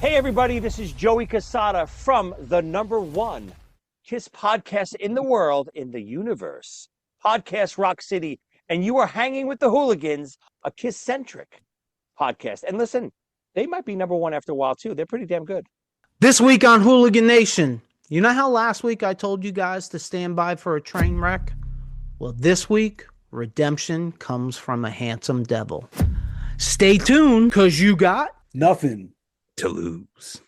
Hey, everybody, this is Joey Cassata from the #1 KISS podcast in the world, in the universe, Podcast Rock City. And you are hanging with the Hooligans, a KISS-Centric podcast. And listen, they might be #1 after a while, too. They're pretty damn good. This week on Hooligan Nation, you know how last week I told you guys to stand by for a train wreck? Well, this week, redemption comes from a handsome devil. Stay tuned, because you got nothing to lose.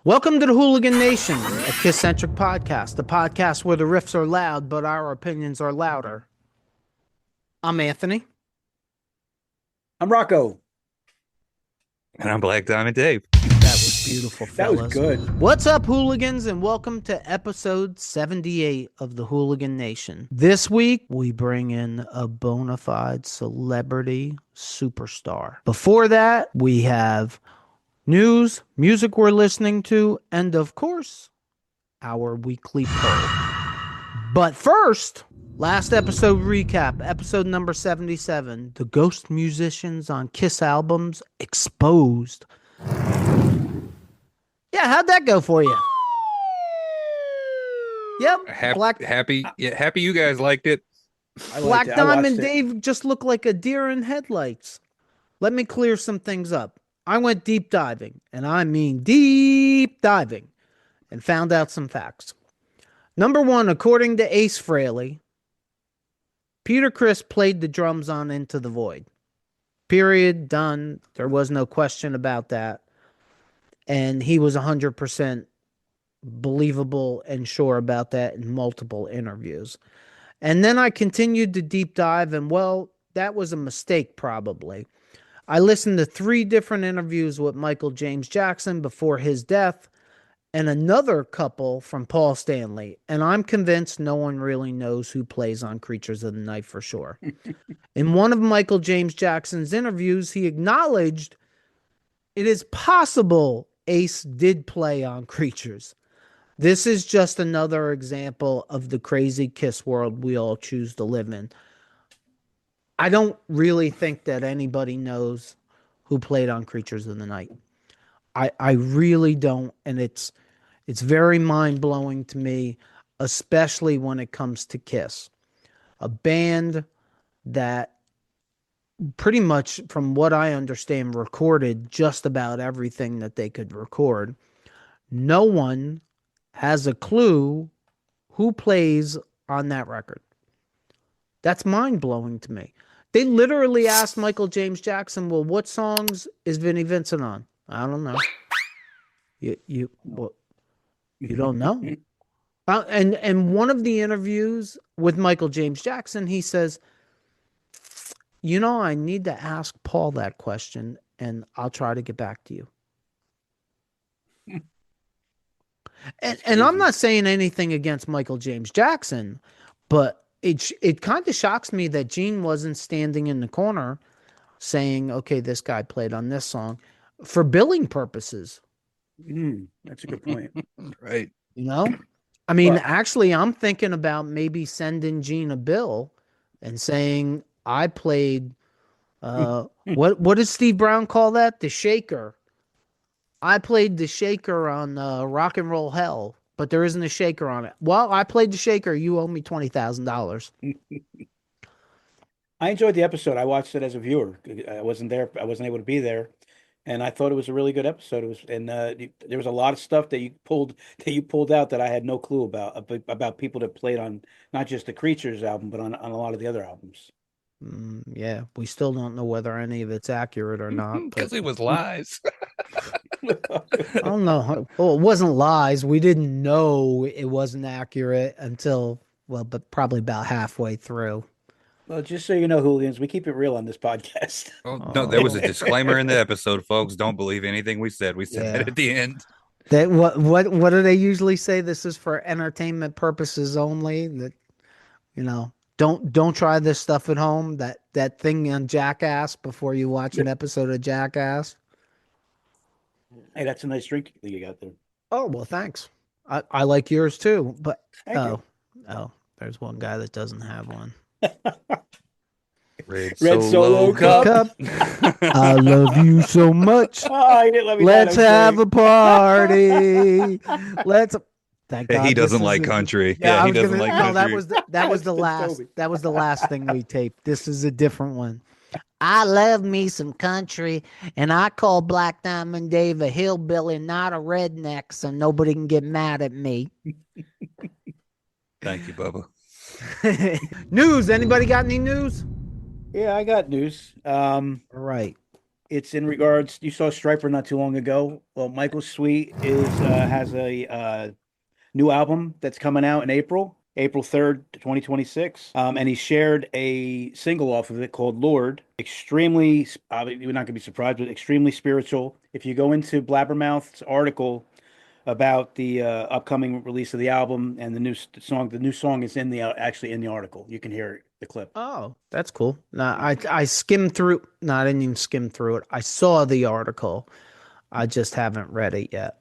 Welcome to the Hooligan Nation, a KISS-Centric podcast, the podcast where the riffs are loud, but our opinions are louder. I'm Anthony. I'm Rocco. And I'm Black Diamond Dave. That was beautiful, fellas. That was good. What's up, hooligans, and welcome to episode 78 of the Hooligan Nation. This week, we bring in a bona fide celebrity superstar. Before that, we have news, music we're listening to, and of course, our weekly poll. But first, last episode recap, episode number 77, the ghost musicians on KISS albums exposed. Yeah, how'd that go for you? Yep. Happy you guys liked it. Black Diamond Dave just looked like a deer in headlights. Let me clear some things up. I went deep diving, and I mean deep diving, and found out some facts. Number one, according to Ace Frehley, Peter Criss played the drums on Into the Void. Period. Done. There was no question about that. And he was 100% believable and sure about that in multiple interviews. And then I continued to deep dive, and well, that was a mistake probably. I listened to 3 different interviews with Michael James Jackson before his death, and another couple from Paul Stanley, and I'm convinced no one really knows who plays on Creatures of the Night for sure. In one of Michael James Jackson's interviews, he acknowledged it is possible Ace did play on Creatures. This is just another example of the crazy KISS world we all choose to live in. I don't really think that anybody knows who played on Creatures of the Night. I really don't, and it's very mind-blowing to me, especially when it comes to KISS. A band that pretty much, from what I understand, recorded just about everything that they could record. No one has a clue who plays on that record. That's mind-blowing to me. They literally asked Michael James Jackson, well, what songs is Vinnie Vincent on? I don't know. You don't know? And one of the interviews with Michael James Jackson, he says, you know, I need to ask Paul that question, and I'll try to get back to you. And I'm not saying anything against Michael James Jackson, but it kind of shocks me that Gene wasn't standing in the corner saying, okay, this guy played on this song for billing purposes. That's a good point. Right. You know? I mean, actually, I'm thinking about maybe sending Gene a bill and saying, I played, what does Steve Brown call that? The shaker. I played the shaker on Rock and Roll Hell, but there isn't a shaker on it. Well, I played the shaker. You owe me $20,000. I enjoyed the episode. I watched it as a viewer. I wasn't there. I wasn't able to be there. And I thought it was a really good episode. It was, and there was a lot of stuff that you pulled out that I had no clue about people that played on not just the Creatures album, but on a lot of the other albums. Yeah, we still don't know whether any of it's accurate or not. Because it was lies. I don't know. Well, it wasn't lies. We didn't know it wasn't accurate until, but probably about halfway through. Well, just so you know, hooligans, we keep it real on this podcast. Oh, no, there was a disclaimer in the episode, folks. Don't believe anything we said. We said that at the end. That what do they usually say? This is for entertainment purposes only. That, you know, don't try this stuff at home. That thing on Jackass before you watch an episode of Jackass. Hey, that's a nice drink that you got there. Oh, well, thanks. I like yours too. But there's one guy that doesn't have one. Red Solo Cup. I love you so much. Oh, you didn't let me Let's have a sing. party. Let's. Thank God He doesn't this like is country. Yeah, I he was doesn't gonna. like No, country. that was the That's last. Toby. That was the last thing we taped. This is a different one. I love me some country, and I call Black Diamond Dave a hillbilly, not a redneck, so nobody can get mad at me. Thank you, Bubba. News. Anybody got any news? Yeah, I got news. All right. It's in regards. You saw Striper not too long ago. Well, Michael Sweet has a new album that's coming out in April 3rd, 2026. And he shared a single off of it called Lord. Extremely, you're not going to be surprised, but extremely spiritual. If you go into Blabbermouth's article about the upcoming release of the album and the new song is actually in the article. You can hear the clip. Oh, that's cool. Now, I skimmed through. No, I didn't even skim through it. I saw the article. I just haven't read it yet.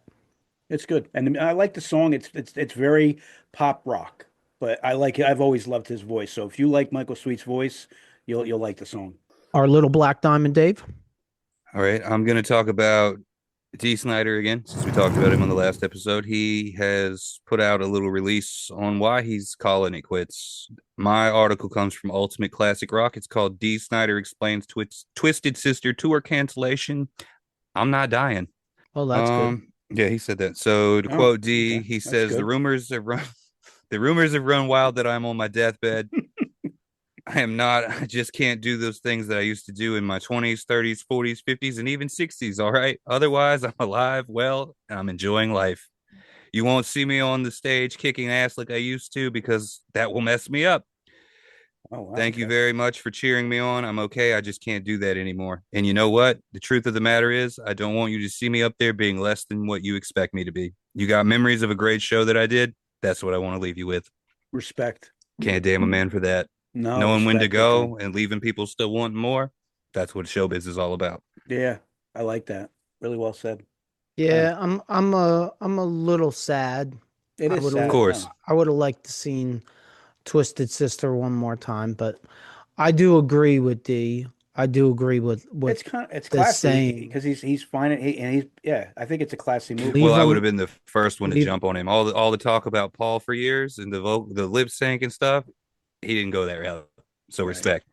It's good, and I like the song. It's very pop rock, but I like it. I've always loved his voice. So if you like Michael Sweet's voice, you'll like the song. Our little Black Diamond Dave. All right, I'm going to talk about D. Snyder again, since we talked about him on the last episode. He has put out a little release on why he's calling it quits. My article comes from Ultimate Classic Rock. It's called D. Snyder Explains Twisted Sister Tour Cancellation. I'm not dying. Oh, that's good. Yeah, he said that. So to quote D, okay. he That's says good. the rumors have run wild that I'm on my deathbed. I am not. I just can't do those things that I used to do in my 20s, 30s, 40s, 50s, and even 60s. All right. Otherwise, I'm alive, well, and I'm enjoying life. You won't see me on the stage kicking ass like I used to because that will mess me up. Oh, wow, Thank you very much for cheering me on. I'm okay. I just can't do that anymore. And you know what? The truth of the matter is, I don't want you to see me up there being less than what you expect me to be. You got memories of a great show that I did. That's what I want to leave you with. Respect. Can't damn a man for that. No, Knowing when to respect, go okay. and leaving people still wanting more. That's what showbiz is all about. Yeah, I like that. Really well said. Yeah, I'm a little sad. It is sad. Of course. I would have liked to seen Twisted Sister one more time, but I do agree with D. I do agree with It's the classy saying. because he's fine and he's I think it's a classy movie. Leave Well, I him- would have been the first one to leave- jump on him. All the talk about Paul for years and the lip sync and stuff. He didn't go that route. So Right. respect.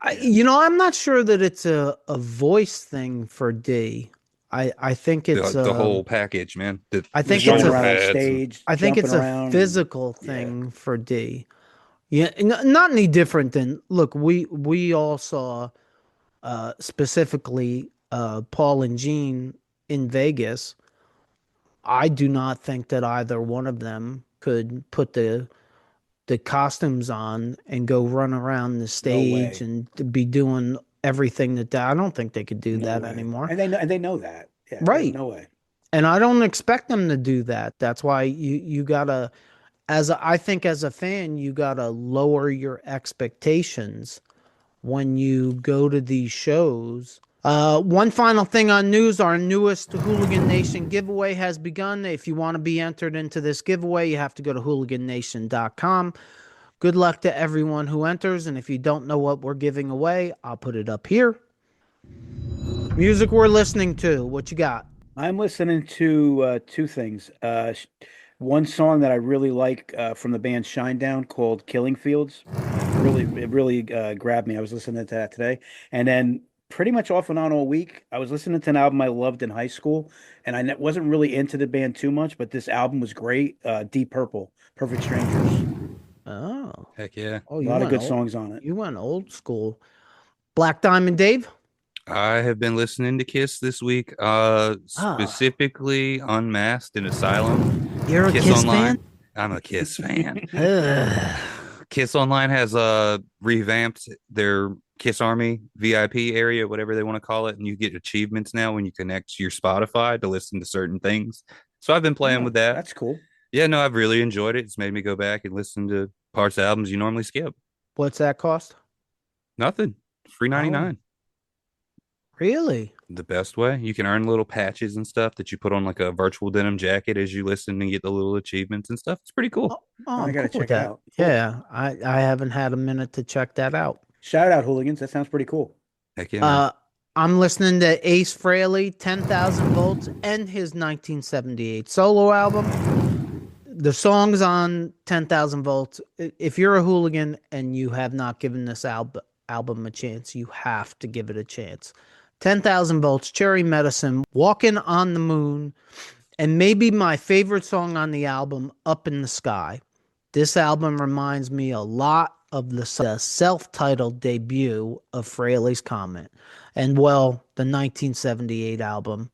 I'm not sure that it's a voice thing for D. I think it's The whole package, man. I think Running it's a around on pads and- stage. I think it's jumping a around. physical thing for D. Yeah, not any different than look. We all saw specifically Paul and Gene in Vegas. I do not think that either one of them could put the costumes on and go run around the stage way. and to be doing everything that I don't think they could do No that way. anymore. And they know that. Yeah, Right. No way. And I don't expect them to do that. That's why you gotta, I think as a fan, you gotta lower your expectations when you go to these shows. One final thing on news, our newest Hooligan Nation giveaway has begun. If you want to be entered into this giveaway, you have to go to hooligannation.com. Good luck to everyone who enters. And if you don't know what we're giving away, I'll put it up here. Music we're listening to. What you got? I'm listening to two things. One song that I really like from the band Shinedown called Killing Fields. It really grabbed me. I was listening to that today. And then pretty much off and on all week, I was listening to an album I loved in high school. And I wasn't really into the band too much, but this album was great. Deep Purple, Perfect Strangers. Oh. Heck yeah. Oh, A you lot of went good songs on it. You went old school. Black Diamond Dave? I have been listening to KISS this week, specifically Unmasked in Asylum. You're a KISS KISS Online. fan? I'm a KISS fan. Ugh. KISS Online has revamped their KISS Army VIP area, whatever they want to call it, and you get achievements now when you connect to your Spotify to listen to certain things. So I've been playing with that. That's cool. Yeah, no, I've really enjoyed it. It's made me go back and listen to parts of albums you normally skip. What's that cost? Nothing. Free 99. Really? The best way. You can earn little patches and stuff that you put on like a virtual denim jacket as you listen and get the little achievements and stuff. It's pretty cool. Oh, I I'm gotta cool with check it that. out. Cool. Yeah, I haven't had a minute to check that out. Shout out Hooligans. That sounds pretty cool. Heck yeah, man. I'm listening to Ace Frehley, 10,000 Volts, and his 1978 solo album. The songs on 10,000 Volts, if you're a hooligan and you have not given this album a chance, you have to give it a chance. 10,000 Volts, Cherry Medicine, Walking on the Moon, and maybe my favorite song on the album, Up in the Sky. This album reminds me a lot of the self-titled debut of Frehley's Comet. And well, the 1978 album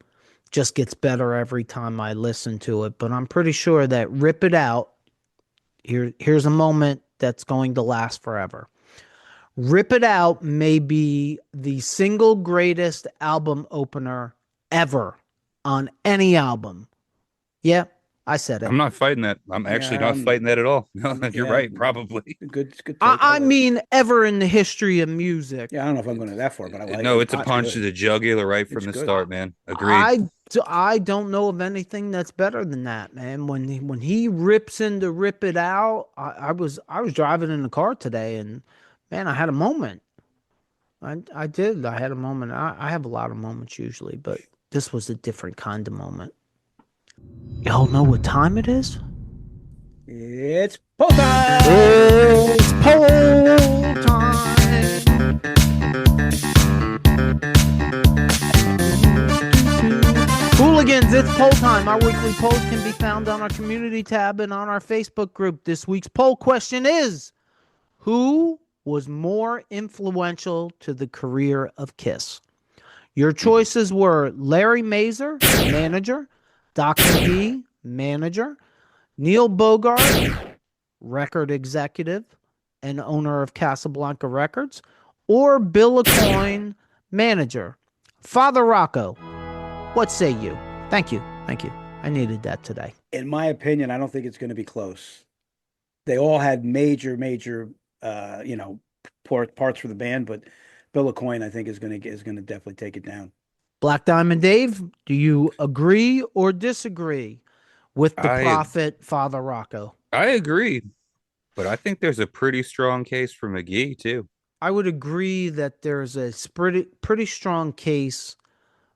just gets better every time I listen to it. But I'm pretty sure that Rip It Out, here's a moment that's going to last forever. Rip It Out may be the single greatest album opener ever on any album. Yeah, I said it. I'm not fighting that. I'm actually not fighting that at all. No, you're right. Probably. Good. I mean, ever in the history of music. Yeah, I don't know if I'm going that far, but I like it. No, it's a punch to the jugular right from the start, man. Agreed. I don't know of anything that's better than that, man. When he rips into Rip It Out, I was driving in the car today, and man, I had a moment. I did. I had a moment. I have a lot of moments usually, but this was a different kind of moment. Y'all know what time it is? It's poll time! It's poll time! Hooligans, it's poll time. Our weekly polls can be found on our community tab and on our Facebook group. This week's poll question is, who was more influential to the career of KISS? Your choices were Larry Mazer, manager, Doc McGee, manager, Neil Bogart, record executive and owner of Casablanca Records, or Bill Aucoin, manager. Father Rocco, what say you? Thank you. I needed that today. In my opinion, I don't think it's going to be close. They all had major, parts for the band, but Bill Aucoin, I think, is going to definitely take it down. Black Diamond Dave, do you agree or disagree with the prophet Father Rocco? I agree, but I think there's a pretty strong case for McGee too. I would agree that there's a pretty strong case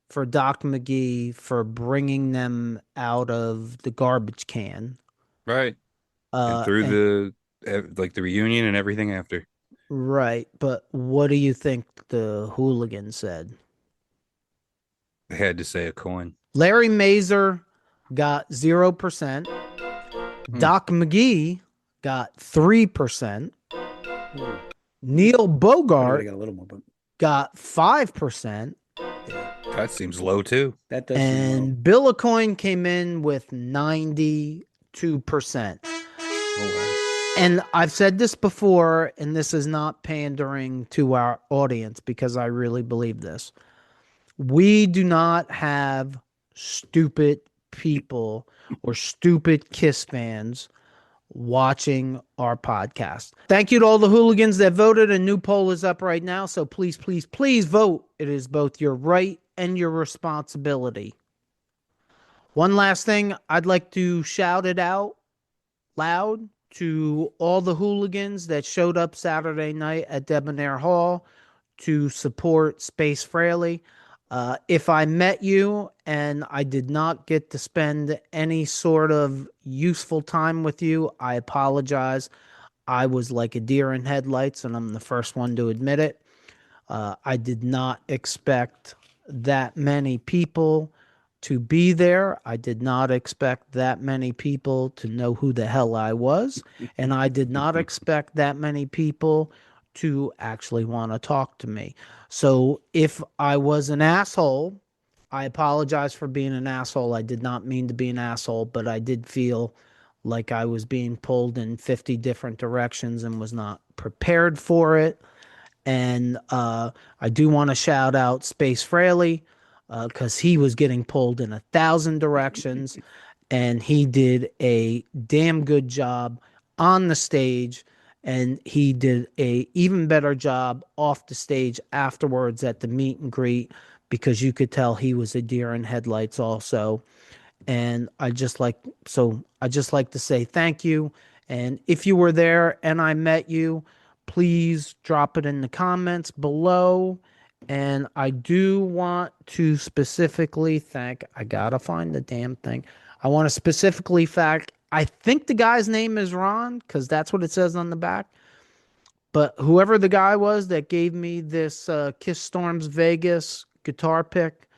for Doc McGee for bringing them out of the garbage can, right? And through the reunion and everything after, right? But what do you think the Hooligans said? I had to say Aucoin. Larry Mazer got 0%. Doc McGee got 3%. Neil Bogart got a little more, but got 5%. That seems low too. That does. And Bill Aucoin came in with 92%. Oh, wow. And I've said this before, and this is not pandering to our audience because I really believe this. We do not have stupid people or stupid KISS fans watching our podcast. Thank you to all the Hooligans that voted. A new poll is up right now, so please, please, please vote. It is both your right and your responsibility. One last thing, I'd like to shout it out loud to all the Hooligans that showed up Saturday night at Debonair Hall to support Space Frehley. If I met you and I did not get to spend any sort of useful time with you, I apologize. I was like a deer in headlights, and I'm the first one to admit it. I did not expect that many people to be there. I did not expect that many people to know who the hell I was, and I did not expect that many people to actually want to talk to me. So if I was an asshole, I apologize for being an asshole. I did not mean to be an asshole, but I did feel like I was being pulled in 50 different directions and was not prepared for it. And I do want to shout out Space Frehley because he was getting pulled in 1,000 directions, and he did a damn good job on the stage. And he did a even better job off the stage afterwards at the meet and greet because you could tell he was a deer in headlights also. And I just like to say thank you. And if you were there and I met you, please drop it in the comments below. And I do want to specifically thank, I gotta find the damn thing. I want to specifically thank, I think the guy's name is Ron, because that's what it says on the back. But whoever the guy was that gave me this Kiss Storms Vegas guitar pick,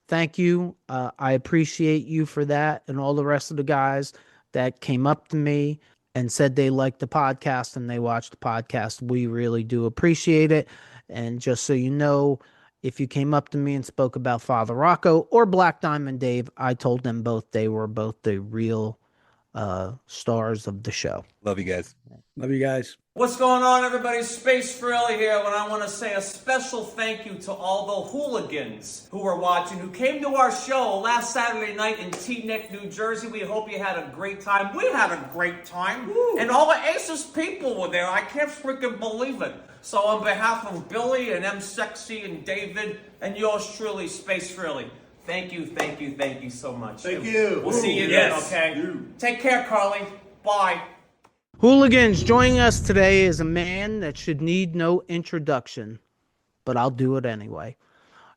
thank you. I appreciate you for that, and all the rest of the guys that came up to me and said they liked the podcast and they watched the podcast. We really do appreciate it. And just so you know, if you came up to me and spoke about Father Rocco or Black Diamond Dave, I told them both they were both the real stars of the show. Love you guys. Love you guys. What's going on, everybody? Space Frilly here, and I want to say a special thank you to all the hooligans who were watching, who came to our show last Saturday night in Teaneck, New Jersey. We hope you had a great time. We had a great time. Woo. And all the Aces people were there. I can't freaking believe it. So on behalf of Billy and M Sexy and David and yours truly, Space Frilly, thank you so much. Thank you. We'll see you then, okay? Take care, Carly. Bye. Hooligans, joining us today is a man that should need no introduction, but I'll do it anyway.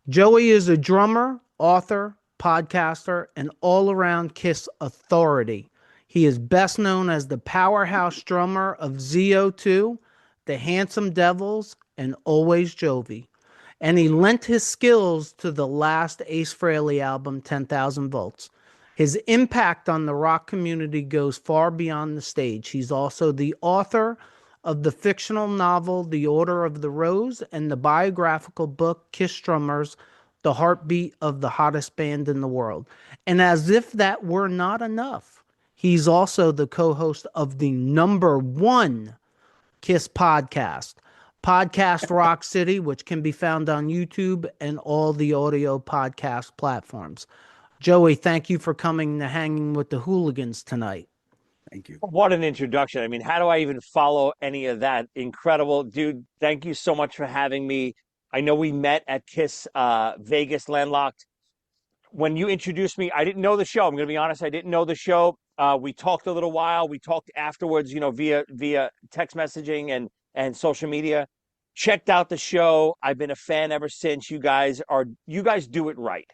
Joey is a drummer, author, podcaster, and all-around KISS authority. He is best known as the powerhouse drummer of ZO2, the Handsome Devils, and Always Jovi. And he lent his skills to the last Ace Frehley album, 10,000 Volts. His impact on the rock community goes far beyond the stage. He's also the author of the fictional novel The Order of the Rose and the biographical book Kiss Drummers, The Heartbeat of the Hottest Band in the World. And as if that were not enough, he's also the co-host of the #1 KISS podcast, Podcast Rock City, which can be found on YouTube and all the audio podcast platforms. Joey, thank you for coming to Hanging with the Hooligans tonight. Thank you. What an introduction. I mean, how do I even follow any of that? Incredible. Dude, thank you so much for having me. I know we met at KISS Vegas Landlocked. When you introduced me, I didn't know the show. I'm going to be honest, I didn't know the show. We talked a little while. We talked afterwards, via text messaging and social media. Checked out the show. I've been a fan ever since. You guys do it right.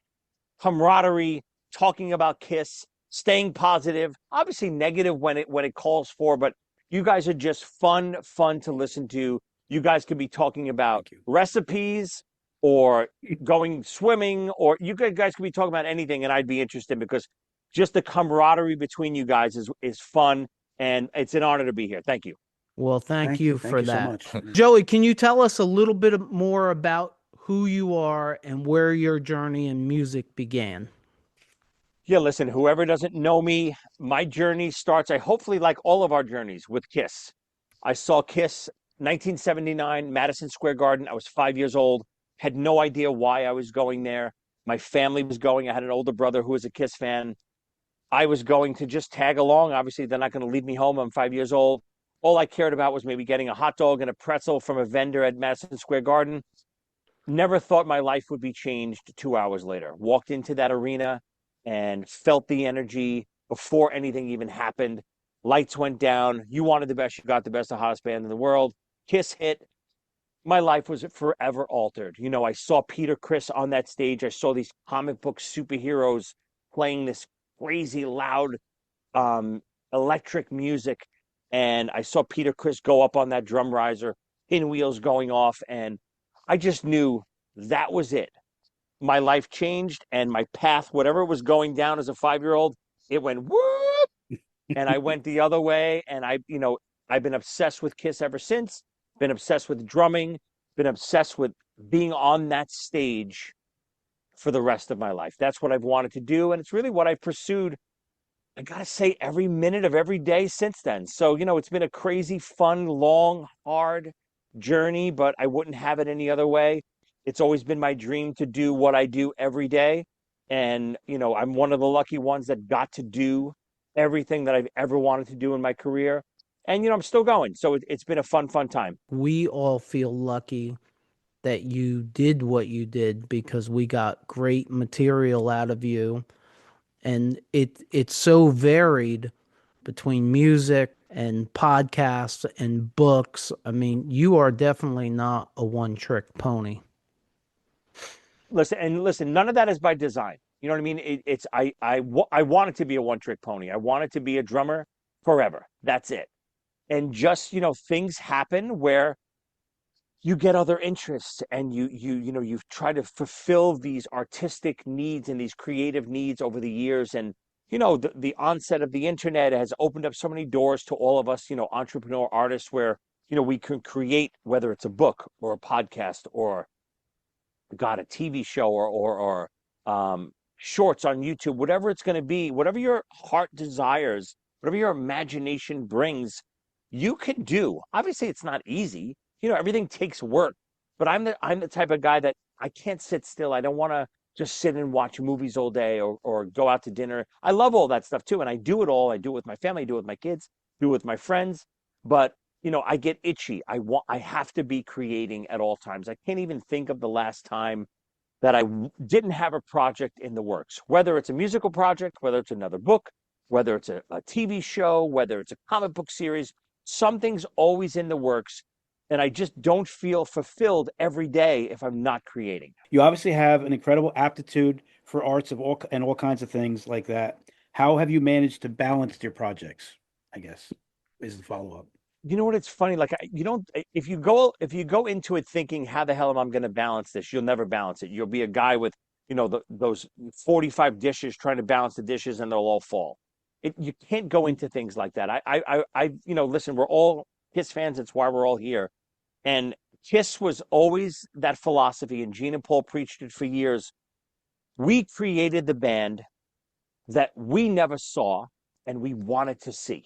Camaraderie, talking about KISS, staying positive, obviously negative when it calls for, but you guys are just fun to listen to. You guys could be talking about recipes or going swimming, or you guys could be talking about anything, and I'd be interested because just the camaraderie between you guys is fun, and it's an honor to be here. Thank you. Well, thank you for that. So much. Joey, can you tell us a little bit more about who you are and where your journey in music began? Yeah, listen, whoever doesn't know me, my journey starts, hopefully like all of our journeys, with KISS. I saw KISS 1979, Madison Square Garden. I was 5 years old, had no idea why I was going there. My family was going. I had an older brother who was a KISS fan. I was going to just tag along. Obviously, they're not going to leave me home. I'm 5 years old. All I cared about was maybe getting a hot dog and a pretzel from a vendor at Madison Square Garden. Never thought my life would be changed 2 hours later. Walked into that arena and felt the energy before anything even happened. Lights went down. You wanted the best. You got the best, the hottest band in the world. KISS hit. My life was forever altered. I saw Peter Criss on that stage. I saw these comic book superheroes playing this crazy loud electric music. And I saw Peter Criss go up on that drum riser, pinwheels going off, and I just knew that was it. My life changed, and my path, whatever was going down as a 5-year-old, it went whoop, and I went the other way. And I've been obsessed with KISS ever since. Been obsessed with drumming. Been obsessed with being on that stage for the rest of my life. That's what I've wanted to do, and it's really what I've pursued, I gotta say, every minute of every day since then. So, it's been a crazy, fun, long, hard journey, but I wouldn't have it any other way. It's always been my dream to do what I do every day. And, I'm one of the lucky ones that got to do everything that I've ever wanted to do in my career. And, I'm still going. So it's been a fun time. We all feel lucky that you did what you did because we got great material out of you. And it's so varied between music and podcasts and books. I mean, you are definitely not a one-trick pony. Listen, none of that is by design. You know what I mean? I want it to be a one-trick pony. I want it to be a drummer forever. That's it. And just, things happen where you get other interests, and you try to fulfill these artistic needs and these creative needs over the years. And the onset of the internet has opened up so many doors to all of us, entrepreneur artists, where we can create, whether it's a book or a podcast or a TV show or shorts on YouTube, whatever it's going to be, whatever your heart desires, whatever your imagination brings, you can do. Obviously, it's not easy. Everything takes work, but I'm the type of guy that I can't sit still. I don't want to just sit and watch movies all day or go out to dinner. I love all that stuff too, and I do it all. I do it with my family, I do it with my kids, do it with my friends, but I get itchy. I have to be creating at all times. I can't even think of the last time that I didn't have a project in the works, whether it's a musical project, whether it's another book, whether it's a TV show, whether it's a comic book series. Something's always in the works, and I just don't feel fulfilled every day if I'm not creating. You obviously have an incredible aptitude for arts of all kinds of things like that. How have you managed to balance your projects, I guess, is the follow-up. You know what? It's funny. Like, you don't, if you go into it thinking, how the hell am I going to balance this? You'll never balance it. You'll be a guy with, those 45 dishes trying to balance the dishes, and they'll all fall. You can't go into things like that. Listen, we're all KISS fans. It's why we're all here. And KISS was always that philosophy, and Gene and Paul preached it for years. We created the band that we never saw and we wanted to see.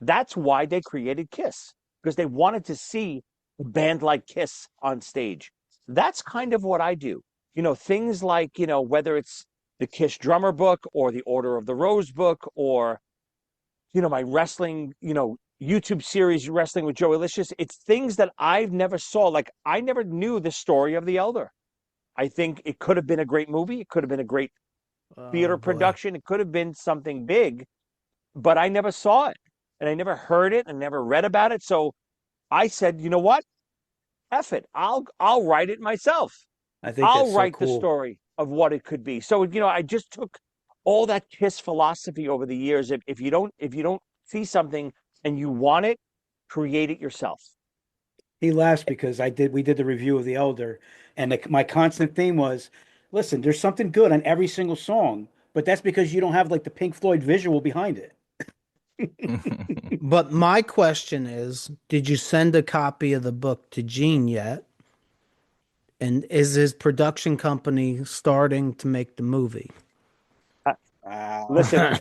That's why they created KISS, because they wanted to see a band like KISS on stage. That's kind of what I do. Things like, whether it's the KISS drummer book or the Order of the Rose book, or, my wrestling, YouTube series, Wrestling with Joey. It's things that I've never saw. Like, I never knew the story of the Elder. I think it could have been a great movie. It could have been a great theater production. It could have been something big, but I never saw it. And I never heard it and never read about it. So I said, you know what? F it. I'll write it myself. I think I'll that's so write cool. the story of what it could be. So, I just took all that KISS philosophy over the years. If you don't see something and you want it, create it yourself. He laughs because we did the review of The Elder, and my constant theme was, listen, there's something good on every single song, but that's because you don't have like the Pink Floyd visual behind it. But my question is, did you send a copy of the book to Gene yet? And is his production company starting to make the movie? Listen,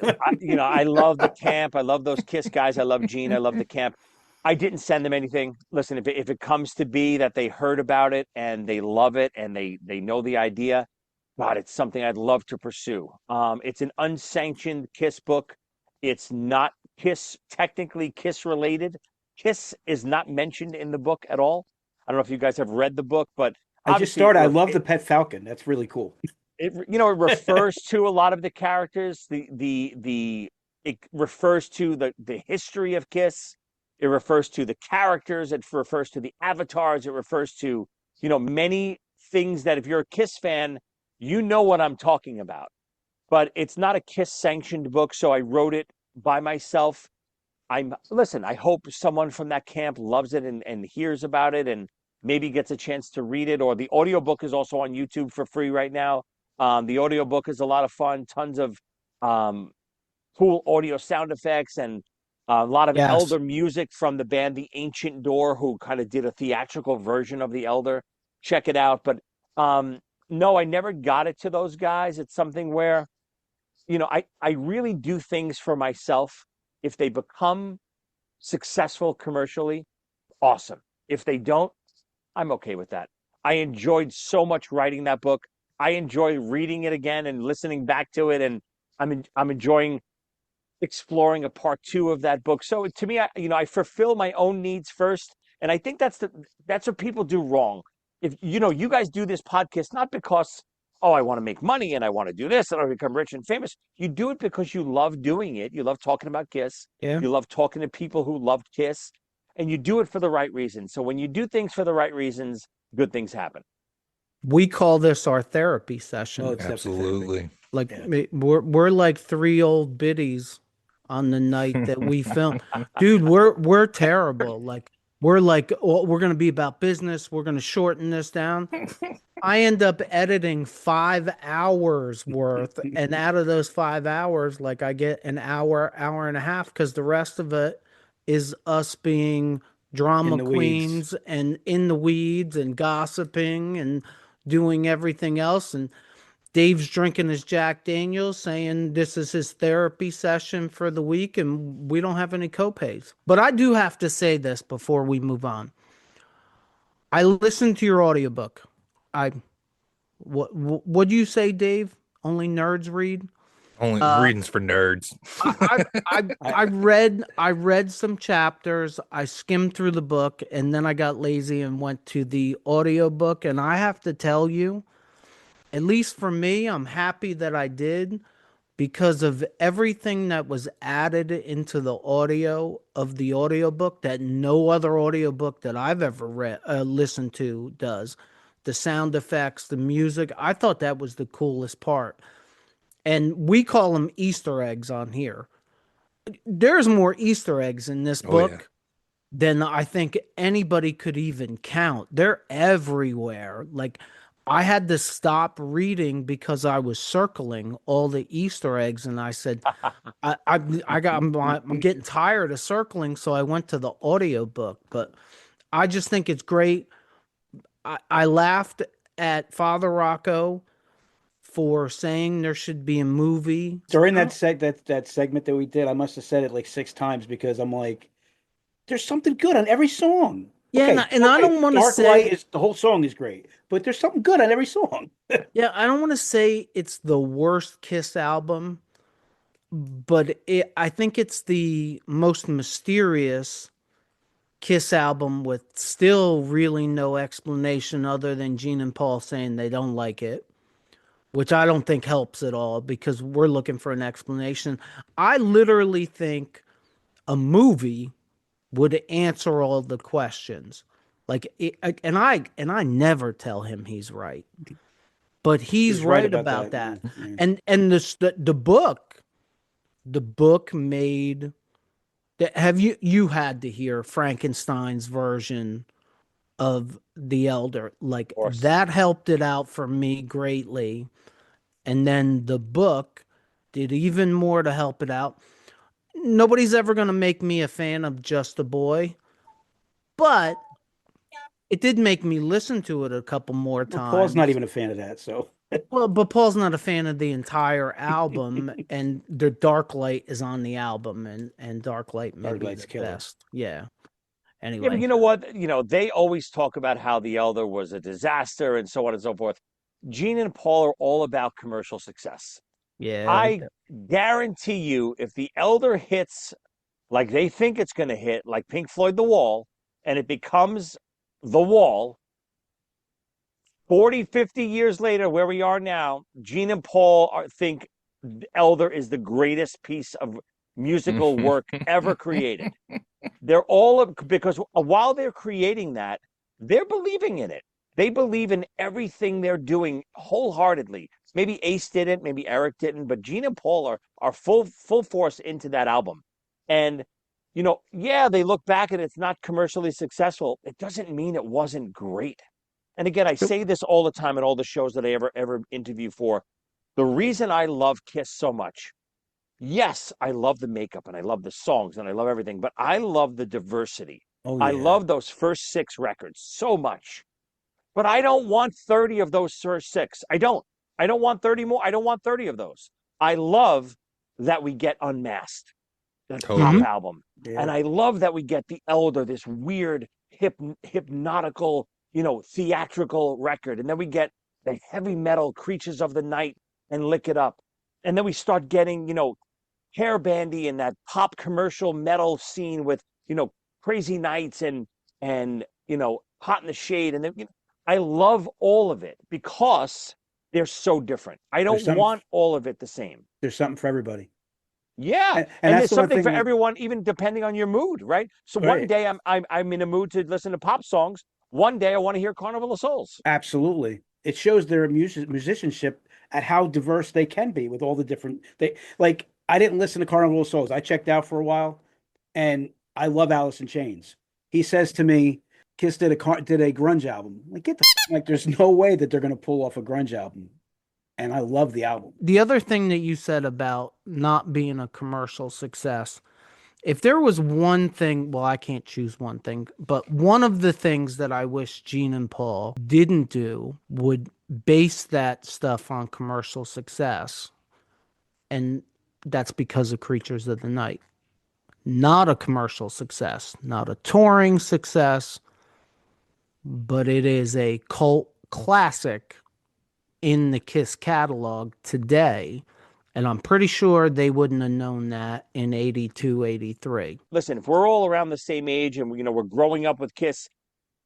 I love the camp. I love those KISS guys. I love Gene. I love the camp. I didn't send them anything. Listen, if it comes to be that they heard about it and they love it and they know the idea, God, it's something I'd love to pursue. It's an unsanctioned KISS book. It's not technically KISS related. KISS is not mentioned in the book at all. I don't know if you guys have read the book, but I just started. I love the pet falcon. That's really cool. It refers to a lot of the characters. It refers to the history of KISS. It refers to the characters. It refers to the avatars. It refers to many things that if you're a KISS fan, you know what I'm talking about. But it's not a KISS sanctioned book, so I wrote it by myself. I hope someone from that camp loves it and hears about it and maybe gets a chance to read it. Or the audiobook is also on YouTube for free right now. The audiobook is a lot of fun, tons of cool audio sound effects and a lot of Elder music from the band The Ancient Door, who kind of did a theatrical version of The Elder. Check it out. But no, I never got it to those guys. It's something where, I really do things for myself. If they become successful commercially, awesome. If they don't, I'm okay with that. I enjoyed so much writing that book. I enjoy reading it again and listening back to it, and I'm enjoying exploring a part 2 of that book. So to me, I fulfill my own needs first, and I think that's what people do wrong. If you guys do this podcast not because oh, I want to make money and I want to do this and I want to become rich and famous. You do it because you love doing it. You love talking about KISS. Yeah. You love talking to people who love KISS, and you do it for the right reasons. So when you do things for the right reasons, good things happen. We call this our therapy session. Oh, it's Absolutely. Like Yeah. we're like three old biddies on the night that we film. Dude, we're terrible. Like we're like, oh, we're gonna be about business. We're gonna shorten this down. I end up editing 5 hours worth, and out of those 5 hours, like I get an hour, hour and a half, because the rest of it is us being drama In the queens weeds. and in the weeds and gossiping and doing everything else. And Dave's drinking his Jack Daniels, saying this is his therapy session for the week, and we don't have any copays. But I do have to say this before we move on. I listened to your audiobook. What do you say, Dave? Only nerds read? Only readings for nerds. I read some chapters. I skimmed through the book, and then I got lazy and went to the audiobook. And I have to tell you, at least for me, I'm happy that I did, because of everything that was added into the audio of the audiobook that no other audiobook that I've ever listened to does. The sound effects, the music. I thought that was the coolest part. And we call them Easter eggs on here. There's more Easter eggs in this book than I think anybody could even count. They're everywhere. Like, I had to stop reading because I was circling all the Easter eggs, and I said, I'm getting tired of circling, so I went to the audiobook. But I just think it's great. I laughed at Father Rocco for saying there should be a movie During that segment that we did, I must have said it like 6 times, because I'm like, there's something good on every song. Yeah, Okay, and I don't want to Dark say Light is, the whole song is great, but there's something good on every song. yeah, I don't want to say it's the worst KISS album, but I think it's the most mysterious KISS album with still really no explanation other than Gene and Paul saying they don't like it, which I don't think helps at all because we're looking for an explanation. I literally think a movie would answer all the questions. Like, and I never tell him he's right, but he's right about that. Yeah. And the book made that. Have you had to hear Frankenstein's version of The Elder? Like, that helped it out for me greatly. And then the book did even more to help it out. Nobody's ever going to make me a fan of Just a Boy, but it did make me listen to it a couple more times. Paul's not even a fan of that, so. Well, but Paul's not a fan of the entire album, and the Dark Light is on the album, and Dark Light may be the best. Yeah. Anyway. Yeah, but you know what? You know, they always talk about how The Elder was a disaster and so on and so forth. Gene and Paul are all about commercial success. Yeah. I guarantee you, if The Elder hits like they think it's going to hit, like Pink Floyd The Wall, and it becomes The Wall, 40, 50 years later, where we are now, Gene and Paul think Elder is the greatest piece of musical work ever created. They're all, because while they're creating that, they're believing in it. They believe in everything they're doing wholeheartedly. Maybe Ace didn't, maybe Eric didn't, but Gene and Paul are full force into that album. And, you know, yeah, they look back and it's not commercially successful. It doesn't mean it wasn't great. And again, I say this all the time in all the shows that I ever interview for. The reason I love KISS so much, yes, I love the makeup and I love the songs and I love everything, but I love the diversity. Oh, yeah. I love those first 6 records so much. But I don't want 30 of those first 6. I don't want 30 more. I don't want 30 of those. I love that we get Unmasked, the top album. Yeah. And I love that we get The Elder, this weird hypnotical, you know, theatrical record. And then we get the heavy metal Creatures of the Night and Lick It Up. And then we start getting, you know, Hair Bandy and that pop commercial metal scene with, you know, Crazy Nights and you know, Hot in the Shade. And then, you know, I love all of it because they're so different. I There's don't want all of it the same. There's something for everybody. Yeah, And and that's there's the one something for thing everyone, even depending on your mood, right? So one Right. day I'm in a mood to listen to pop songs. One day I want to hear Carnival of Souls. Absolutely. It shows their musicianship at how diverse they can be with all the different they like I didn't listen to Carnival of Souls. I checked out for a while and I love Alice in Chains. He says to me, Kiss did a grunge album. Like get the like there's no way that they're going to pull off a grunge album. And I love the album. The other thing that you said about not being a commercial success, if there was one thing, well, I can't choose one thing, but one of the things that I wish Gene and Paul didn't do would base that stuff on commercial success. And that's because of Creatures of the Night. Not a commercial success, not a touring success, but it is a cult classic in the KISS catalog today. And I'm pretty sure they wouldn't have known that in 82, 83. Listen, if we're all around the same age and we're growing up with KISS,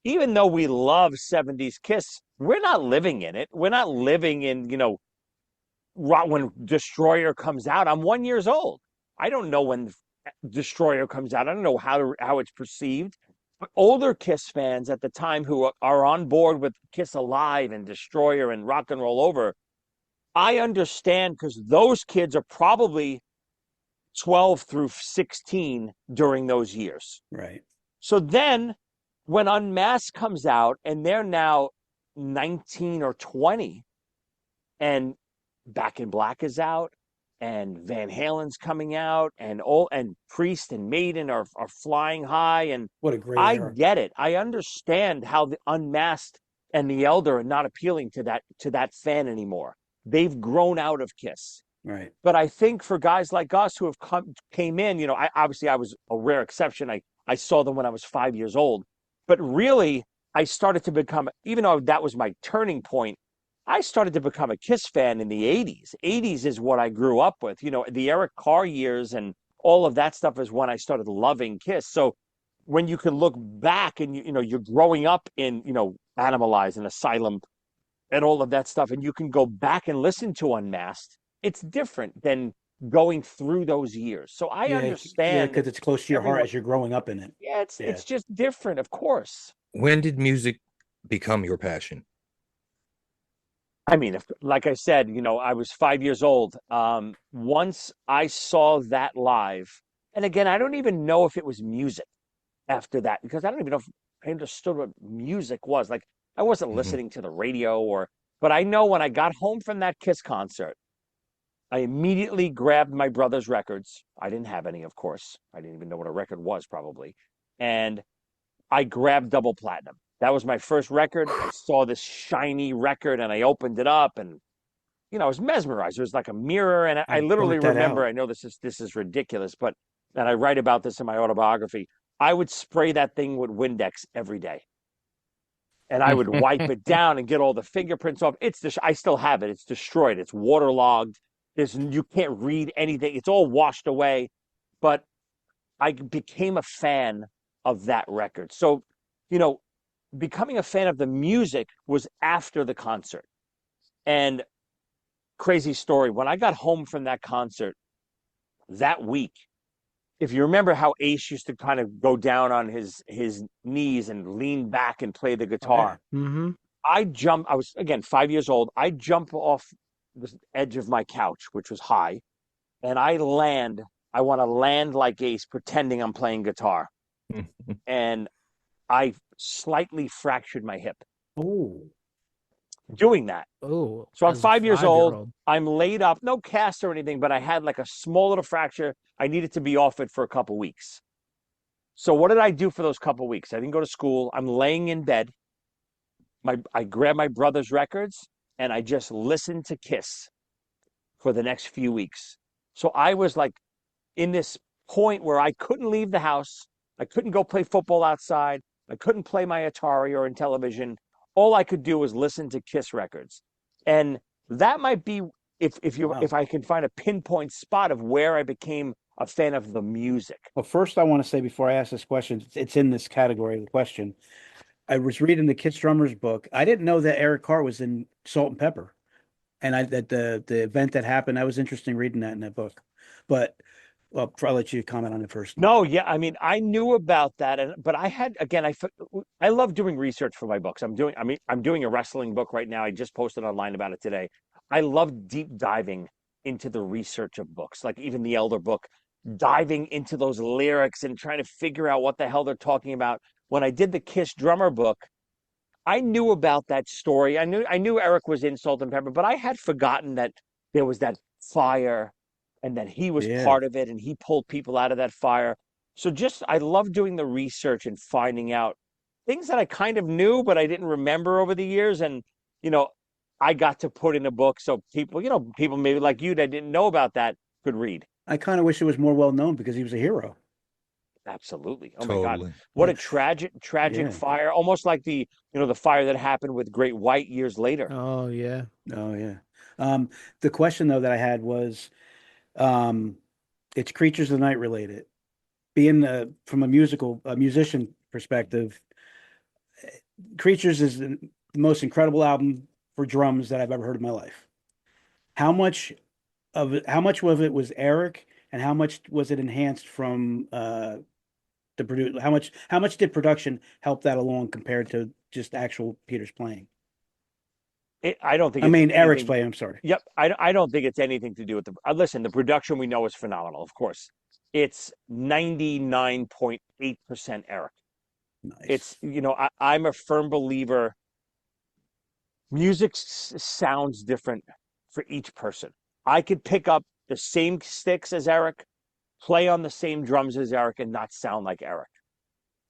even though we love 70s KISS, we're not living in it. We're not living in, when Destroyer comes out. I'm 1 year old. I don't know when Destroyer comes out. I don't know how it's perceived. But older KISS fans at the time who are on board with KISS Alive and Destroyer and Rock and Roll Over, I understand because those kids are probably 12 through 16 during those years. Right. So then when Unmasked comes out and they're now 19 or 20 and Back in Black is out and Van Halen's coming out and Priest and Maiden are flying high, and what a great I era. get it. I understand how the Unmasked and the Elder are not appealing to that fan anymore. They've grown out of KISS. Right. But I think for guys like us who have came in, I was a rare exception. I saw them when I was 5 years old. But really, I started to become, even though that was my turning point, I started to become a KISS fan in the 80s. 80s is what I grew up with. The Eric Carr years and all of that stuff is when I started loving KISS. So when you can look back and you're growing up in, Animalize and Asylum and all of that stuff, and you can go back and listen to Unmasked, it's different than going through those years. So I understand because it's close to your heart as you're growing up in it. Yeah, it's just different, of course. When did music become your passion? I mean, like I said, I was 5 years old. Once I saw that live, and again, I don't even know if it was music after that, because I don't even know if I understood what music was. Like, I wasn't listening to the radio but I know when I got home from that KISS concert, I immediately grabbed my brother's records. I didn't have any, of course. I didn't even know what a record was, probably. And I grabbed Double Platinum. That was my first record. I saw this shiny record and I opened it up and, I was mesmerized. It was like a mirror. And I literally remember, I know this is ridiculous, and I write about this in my autobiography. I would spray that thing with Windex every day. And I would wipe it down and get all the fingerprints off. I still have it. It's destroyed. It's waterlogged. You can't read anything. It's all washed away. But I became a fan of that record. So, becoming a fan of the music was after the concert. And crazy story, when I got home from that concert that week, if you remember how Ace used to kind of go down on his knees and lean back and play the guitar. Mm-hmm. I was, again, 5 years old. I jump off the edge of my couch, which was high, and I want to land like Ace, pretending I'm playing guitar. And I slightly fractured my hip. Oh. Doing that. Oh. So I'm 5 years old. I'm laid up, no cast or anything, but I had like a small little fracture. I needed to be off it for a couple weeks. So what did I do for those couple weeks? I didn't go to school. I'm laying in bed. I grabbed my brother's records and I just listened to KISS for the next few weeks. So I was like in this point where I couldn't leave the house. I couldn't go play football outside. I couldn't play my Atari or in television. All I could do was listen to KISS records. And that might be, if I can find a pinpoint spot of where I became a fan of the music. Well, first I want to say before I ask this question, it's in this category of the question. I was reading the KISS drummer's book. I didn't know that Eric Carr was in Salt and Pepper. and the event that happened, that was interesting reading that in that book. But well, I'll let you comment on it first. No, yeah, I mean, I knew about that, but I had again, I love doing research for my books. I'm doing a wrestling book right now. I just posted online about it today. I love deep diving into the research of books, like even the Elder book, diving into those lyrics and trying to figure out what the hell they're talking about. When I did the Kiss drummer book, I knew about that story. I knew Eric was in Salt and Pepper, but I had forgotten that there was that fire and that he was Yeah. part of it and he pulled people out of that fire. So I love doing the research and finding out things that I kind of knew, but I didn't remember over the years. And, you know, I got to put in a book so people, people maybe like you that didn't know about that could read. I kind of wish it was more well known because he was a hero. Absolutely. Oh my Totally. God. What a tragic Yeah. fire. Almost like the fire that happened with Great White years later. Oh yeah. Oh yeah. The question though that I had was, it's Creatures of the Night related. Being from a musician perspective, Creatures is the most incredible album for drums that I've ever heard in my life. How much of it was Eric, and how much was it enhanced from the produce? How much did production help that along compared to just actual Peter's playing? I don't think. I it's mean, Eric's anything- playing. I'm sorry. Yep. I don't think it's anything to do with listen, the production we know is phenomenal, of course. It's 99.8% Eric. Nice. It's, I'm a firm believer music sounds different for each person. I could pick up the same sticks as Eric, play on the same drums as Eric, and not sound like Eric.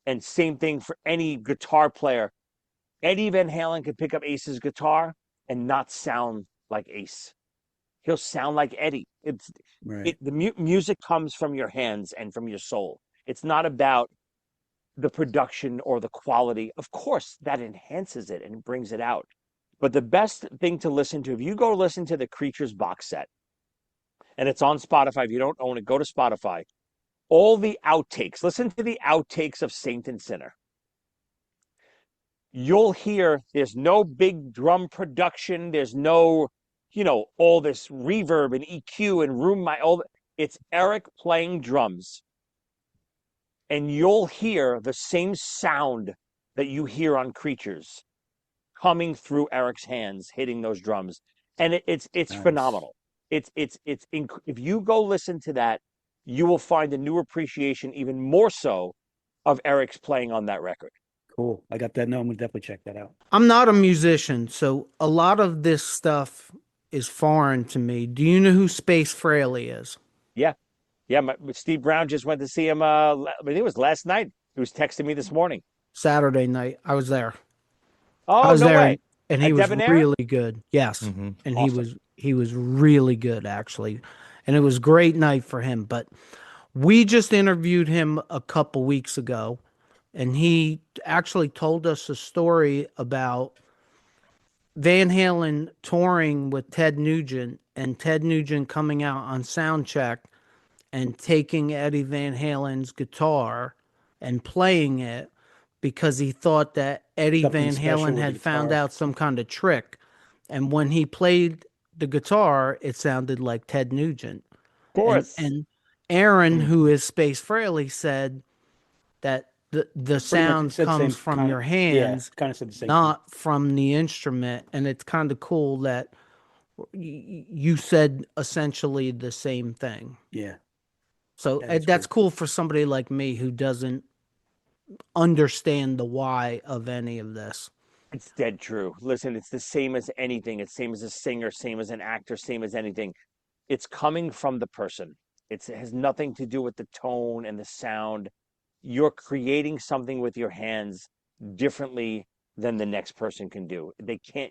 And same thing for any guitar player. Eddie Van Halen could pick up Ace's guitar and not sound like Ace. He'll sound like Eddie. Right. Music comes from your hands and from your soul. It's not about the production or the quality. Of course, that enhances it and brings it out. But the best thing to listen to, if you go listen to the Creatures box set, and it's on Spotify, if you don't own it, go to Spotify. All the outtakes, listen to the outtakes of Saint and Sinner. You'll hear there's no big drum production. There's no, all this reverb and EQ and it's Eric playing drums. And you'll hear the same sound that you hear on Creatures coming through Eric's hands, hitting those drums. And it's Nice. phenomenal. If you go listen to that, you will find a new appreciation, even more so, of Eric's playing on that record. Cool. I got that. No, I'm gonna definitely check that out. I'm not a musician, so a lot of this stuff is foreign to me. Do you know who Space Fraley is? Yeah. Steve Brown just went to see him. I think it was last night. He was texting me this morning. Saturday night. I was there. Oh, I was no there, way. and he At was Debonair? really good. Yes, Mhm. and Awesome. he was really good actually, and it was a great night for him. But we just interviewed him a couple weeks ago, and he actually told us a story about Van Halen touring with Ted Nugent, and Ted Nugent coming out on sound check and taking Eddie Van Halen's guitar and playing it because he thought that Eddie Something Van special Halen with the had found guitar. out some kind of trick. And when he played the guitar, it sounded like Ted Nugent. Of course. And Aaron, who is Space Fraley, said that the sound said the comes same from kinda- your Yeah, hands, kind of said the same. not from the instrument. And it's kind of cool that you said essentially the same thing. Yeah. So That is that's cool for somebody like me who doesn't understand the why of any of this. It's dead true. Listen, it's the same as anything. It's same as a singer, same as an actor, same as anything. It's coming from the person. It has nothing to do with the tone and the sound. You're creating something with your hands differently than the next person can do.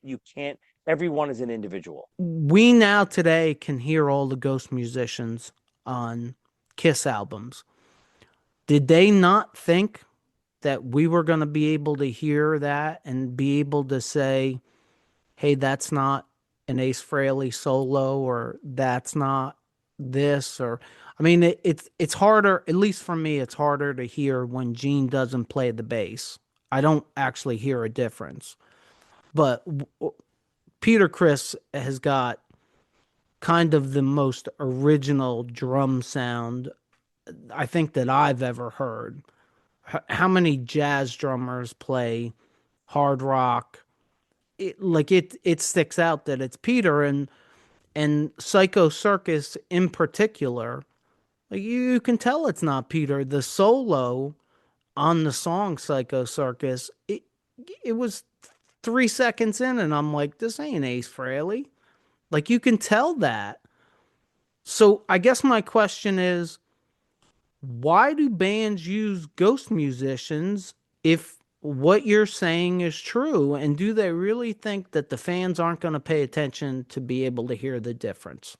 You can't, everyone is an individual. We now today can hear all the Ghost musicians on KISS albums. Did they not think that we were going to be able to hear that and be able to say, hey, that's not an Ace Frehley solo, or that's not this, or I mean, it's harder, at least for me, it's harder to hear when Gene doesn't play the bass. I don't actually hear a difference. But Peter Criss has got kind of the most original drum sound I think that I've ever heard. How many jazz drummers play hard rock? It sticks out that it's Peter, and Psycho Circus in particular. Like you can tell it's not Peter. The solo on the song Psycho Circus, it was 3 seconds in, and I'm like, this ain't Ace Frehley. Like you can tell that. So I guess my question is, why do bands use ghost musicians if what you're saying is true? And do they really think that the fans aren't going to pay attention to be able to hear the difference?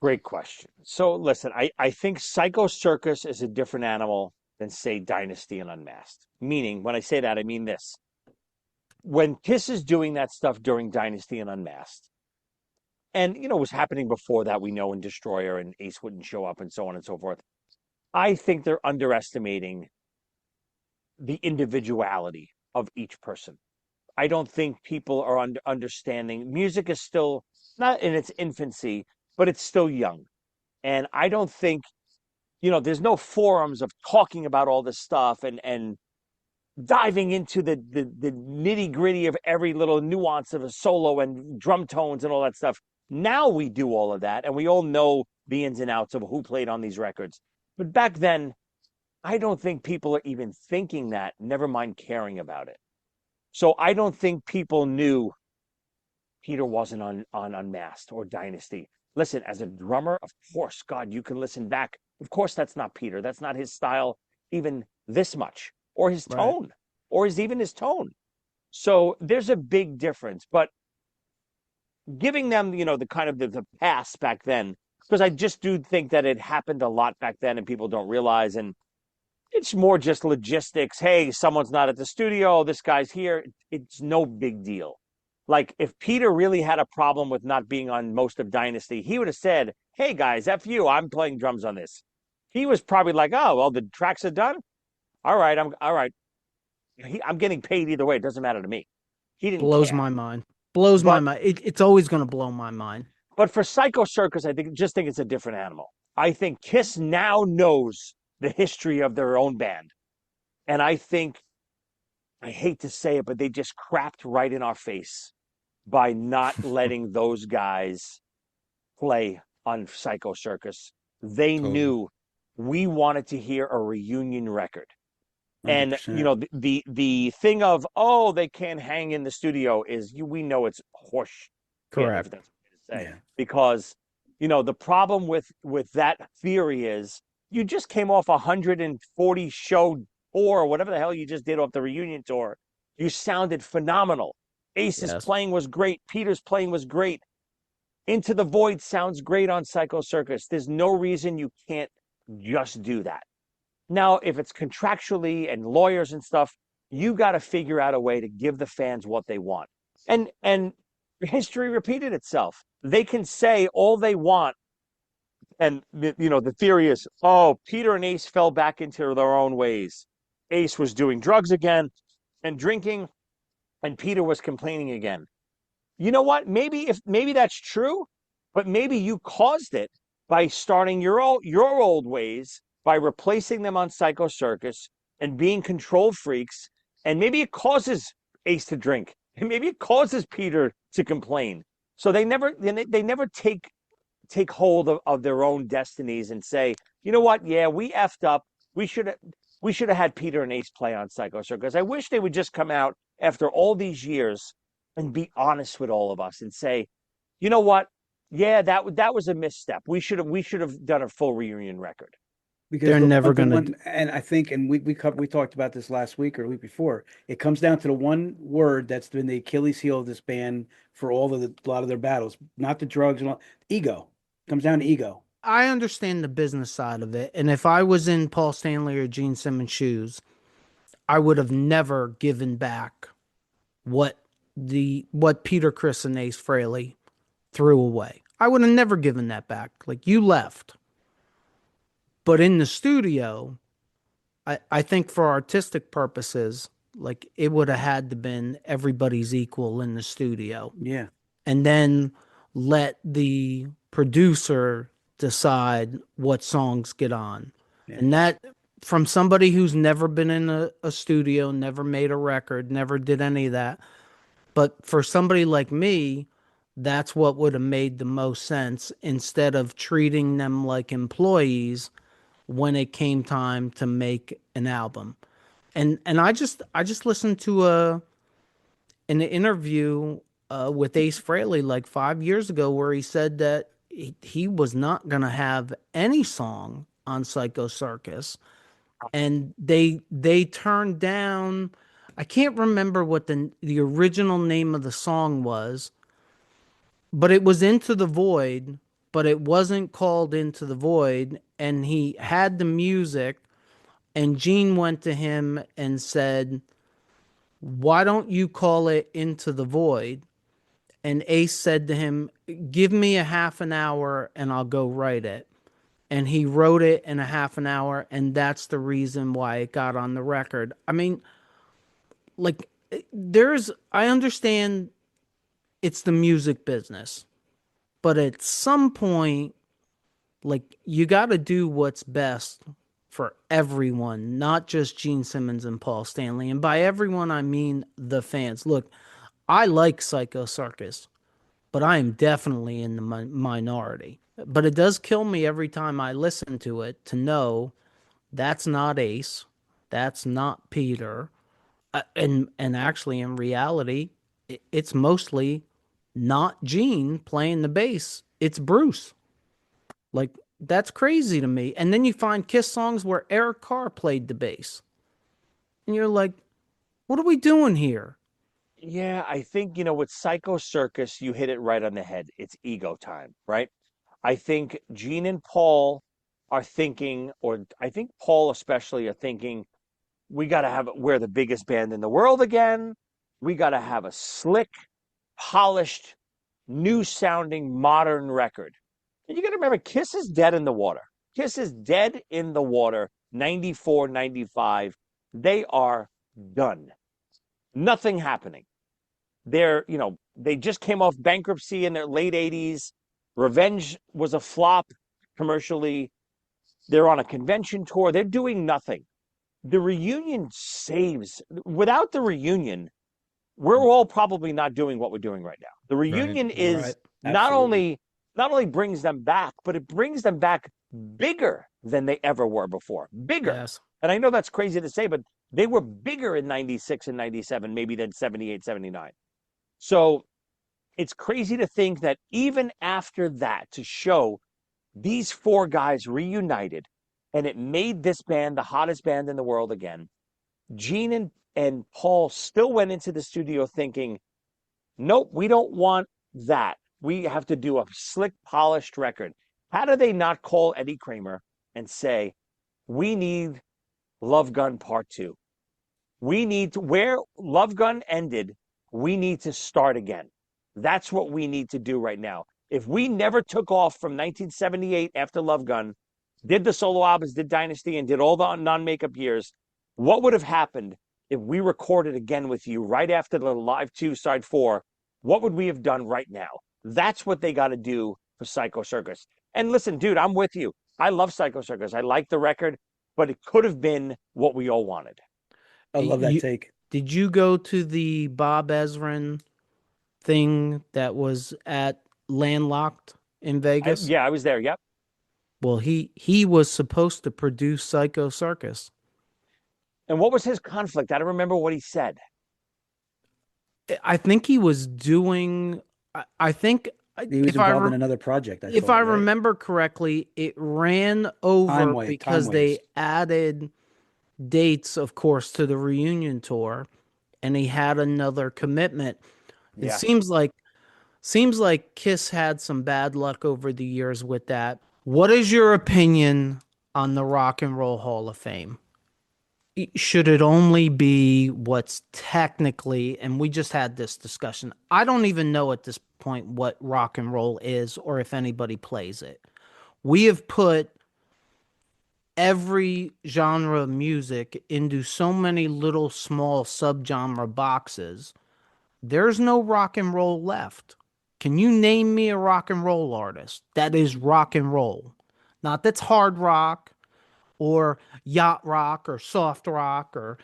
Great question. So listen, I think Psycho Circus is a different animal than, say, Dynasty and Unmasked. Meaning, when I say that, I mean this. When KISS is doing that stuff during Dynasty and Unmasked, and, it was happening before that, we know, in Destroyer, and Ace wouldn't show up and so on and so forth. I think they're underestimating the individuality of each person. I don't think people are understanding. Music is still not in its infancy, but it's still young. And I don't think, there's no forums of talking about all this stuff and diving into the nitty gritty of every little nuance of a solo and drum tones and all that stuff. Now we do all of that, and we all know the ins and outs of who played on these records. But back then, I don't think people are even thinking that, never mind caring about it. So I don't think people knew Peter wasn't on Unmasked or Dynasty. Listen, as a drummer, of course, God, you can listen back. Of course, that's not Peter. That's not his style even this much, or his tone, or even his tone. So there's a big difference. But giving them, the kind of the pass back then, because I just do think that it happened a lot back then and people don't realize. And it's more just logistics. Hey, someone's not at the studio. This guy's here. It's no big deal. Like if Peter really had a problem with not being on most of Dynasty, he would have said, hey guys, F you, I'm playing drums on this. He was probably like, oh, well, the tracks are done. All right. I'm getting paid either way. It doesn't matter to me. He didn't Blows care. my mind. Blows my mind. It's always going to blow my mind. But for Psycho Circus, I think it's a different animal. I think KISS now knows the history of their own band. And I think, I hate to say it, but they just crapped right in our face by not letting those guys play on Psycho Circus. They knew we wanted to hear a reunion record. 100%. And the thing of, oh, they can't hang in the studio is we know it's horse. Correct. If that's what to say. Yeah. Because the problem with that theory is you just came off 140 show tour or whatever the hell you just did off the reunion tour. You sounded phenomenal. Ace's playing was great. Peter's playing was great. Into the Void sounds great on Psycho Circus. There's no reason you can't just do that. Now, if it's contractually and lawyers and stuff, you got to figure out a way to give the fans what they want. And history repeated itself. They can say all they want. And, the theory is, oh, Peter and Ace fell back into their own ways. Ace was doing drugs again and drinking, and Peter was complaining again. You know what? Maybe that's true, but maybe you caused it by starting your old ways, by replacing them on Psycho Circus and being control freaks. And maybe it causes Ace to drink. And maybe it causes Peter to complain. So they never take hold of their own destinies and say, you know what? Yeah, we effed up. We should have had Peter and Ace play on Psycho Circus. I wish they would just come out after all these years and be honest with all of us and say, you know what? Yeah, that was a misstep. We should have done a full reunion record. Because they're never going to. And I think, and we talked about this last week or the week before. It comes down to the one word that's been the Achilles heel of this band for a lot of their battles. Not the drugs and all. Ego. It comes down to ego. I understand the business side of it, and if I was in Paul Stanley or Gene Simmons' shoes, I would have never given back what Peter Criss and Ace Frehley threw away. I would have never given that back. Like, you left. But in the studio, I think for artistic purposes, Like it would have had to been everybody's equal in the studio. Yeah. And then let the producer decide what songs get on. Yeah. And that, from somebody who's never been in a studio, never made a record, never did any of that. But for somebody like me, that's what would have made the most sense, instead of treating them like employees when it came time to make an album. And I just listened to an interview with Ace Frehley like 5 years ago, where he said that he was not going to have any song on Psycho Circus, and they turned down. I can't remember what the original name of the song was, but it was Into the Void, but it wasn't called Into the Void. And he had the music, and Gene went to him and said, "Why don't you call it Into the Void?" And Ace said to him, "Give me a half an hour and I'll go write it." And he wrote it in a half an hour, and that's the reason why it got on the record. I mean, like, I understand it's the music business, but at some point, like, you got to do what's best for everyone, not just Gene Simmons and Paul Stanley. And by everyone, I mean the fans. Look, I like Psycho Circus, but I am definitely in the minority. But it does kill me every time I listen to it to know that's not Ace, that's not Peter, and actually in reality, it's mostly not Gene playing the bass. It's Bruce. Like, that's crazy to me. And then you find KISS songs where Eric Carr played the bass, and you're like, what are we doing here? Yeah, I think, with Psycho Circus, you hit it right on the head. It's ego time, right? I think Gene and Paul are thinking, or I think Paul especially are thinking, we're the biggest band in the world again. We got to have a slick, polished, new sounding, modern record. And you got to remember, KISS is dead in the water. KISS is dead in the water, 94, 95. They are done. Nothing happening. They just came off bankruptcy in their late 80s. Revenge was a flop commercially. They're on a convention tour. They're doing nothing. The reunion saves. Without the reunion, we're all probably not doing what we're doing right now. The reunion is not only brings them back, but it brings them back bigger than they ever were before. Bigger. Yes. And I know that's crazy to say, but they were bigger in 96 and 97, maybe than 78, 79. So it's crazy to think that even after that, to show these four guys reunited, and it made this band the hottest band in the world again, Gene and Paul still went into the studio thinking, nope, we don't want that. We have to do a slick, polished record. How do they not call Eddie Kramer and say, we need Love Gun Part 2? We need to, where Love Gun ended, we need to start again. That's what we need to do right now. If we never took off from 1978 after Love Gun, did the solo albums, did Dynasty, and did all the non-makeup years, what would have happened if we recorded again with you right after the Live 2 Side 4? What would we have done right now? That's what they got to do for Psycho Circus. And listen, dude, I'm with you. I love Psycho Circus. I like the record, but it could have been what we all wanted. I love that take. Did you go to the Bob Ezrin thing that was at Landlocked in Vegas? Yeah, I was there. Yep. Well, he was supposed to produce Psycho Circus. And what was his conflict? I don't remember what he said. I think he was doing. I think he was involved in another project. If I remember correctly, it ran over because they added dates, of course, to the reunion tour, and he had another commitment. Yeah. It seems like KISS had some bad luck over the years with that. What is your opinion on the Rock and Roll Hall of Fame? Should it only be what's technically, and we just had this discussion, I don't even know at this point what rock and roll is or if anybody plays it. We have put every genre of music into so many little small subgenre boxes, there's no rock and roll left. Can you name me a rock and roll artist that is rock and roll? Not that's hard rock or yacht rock or soft rock or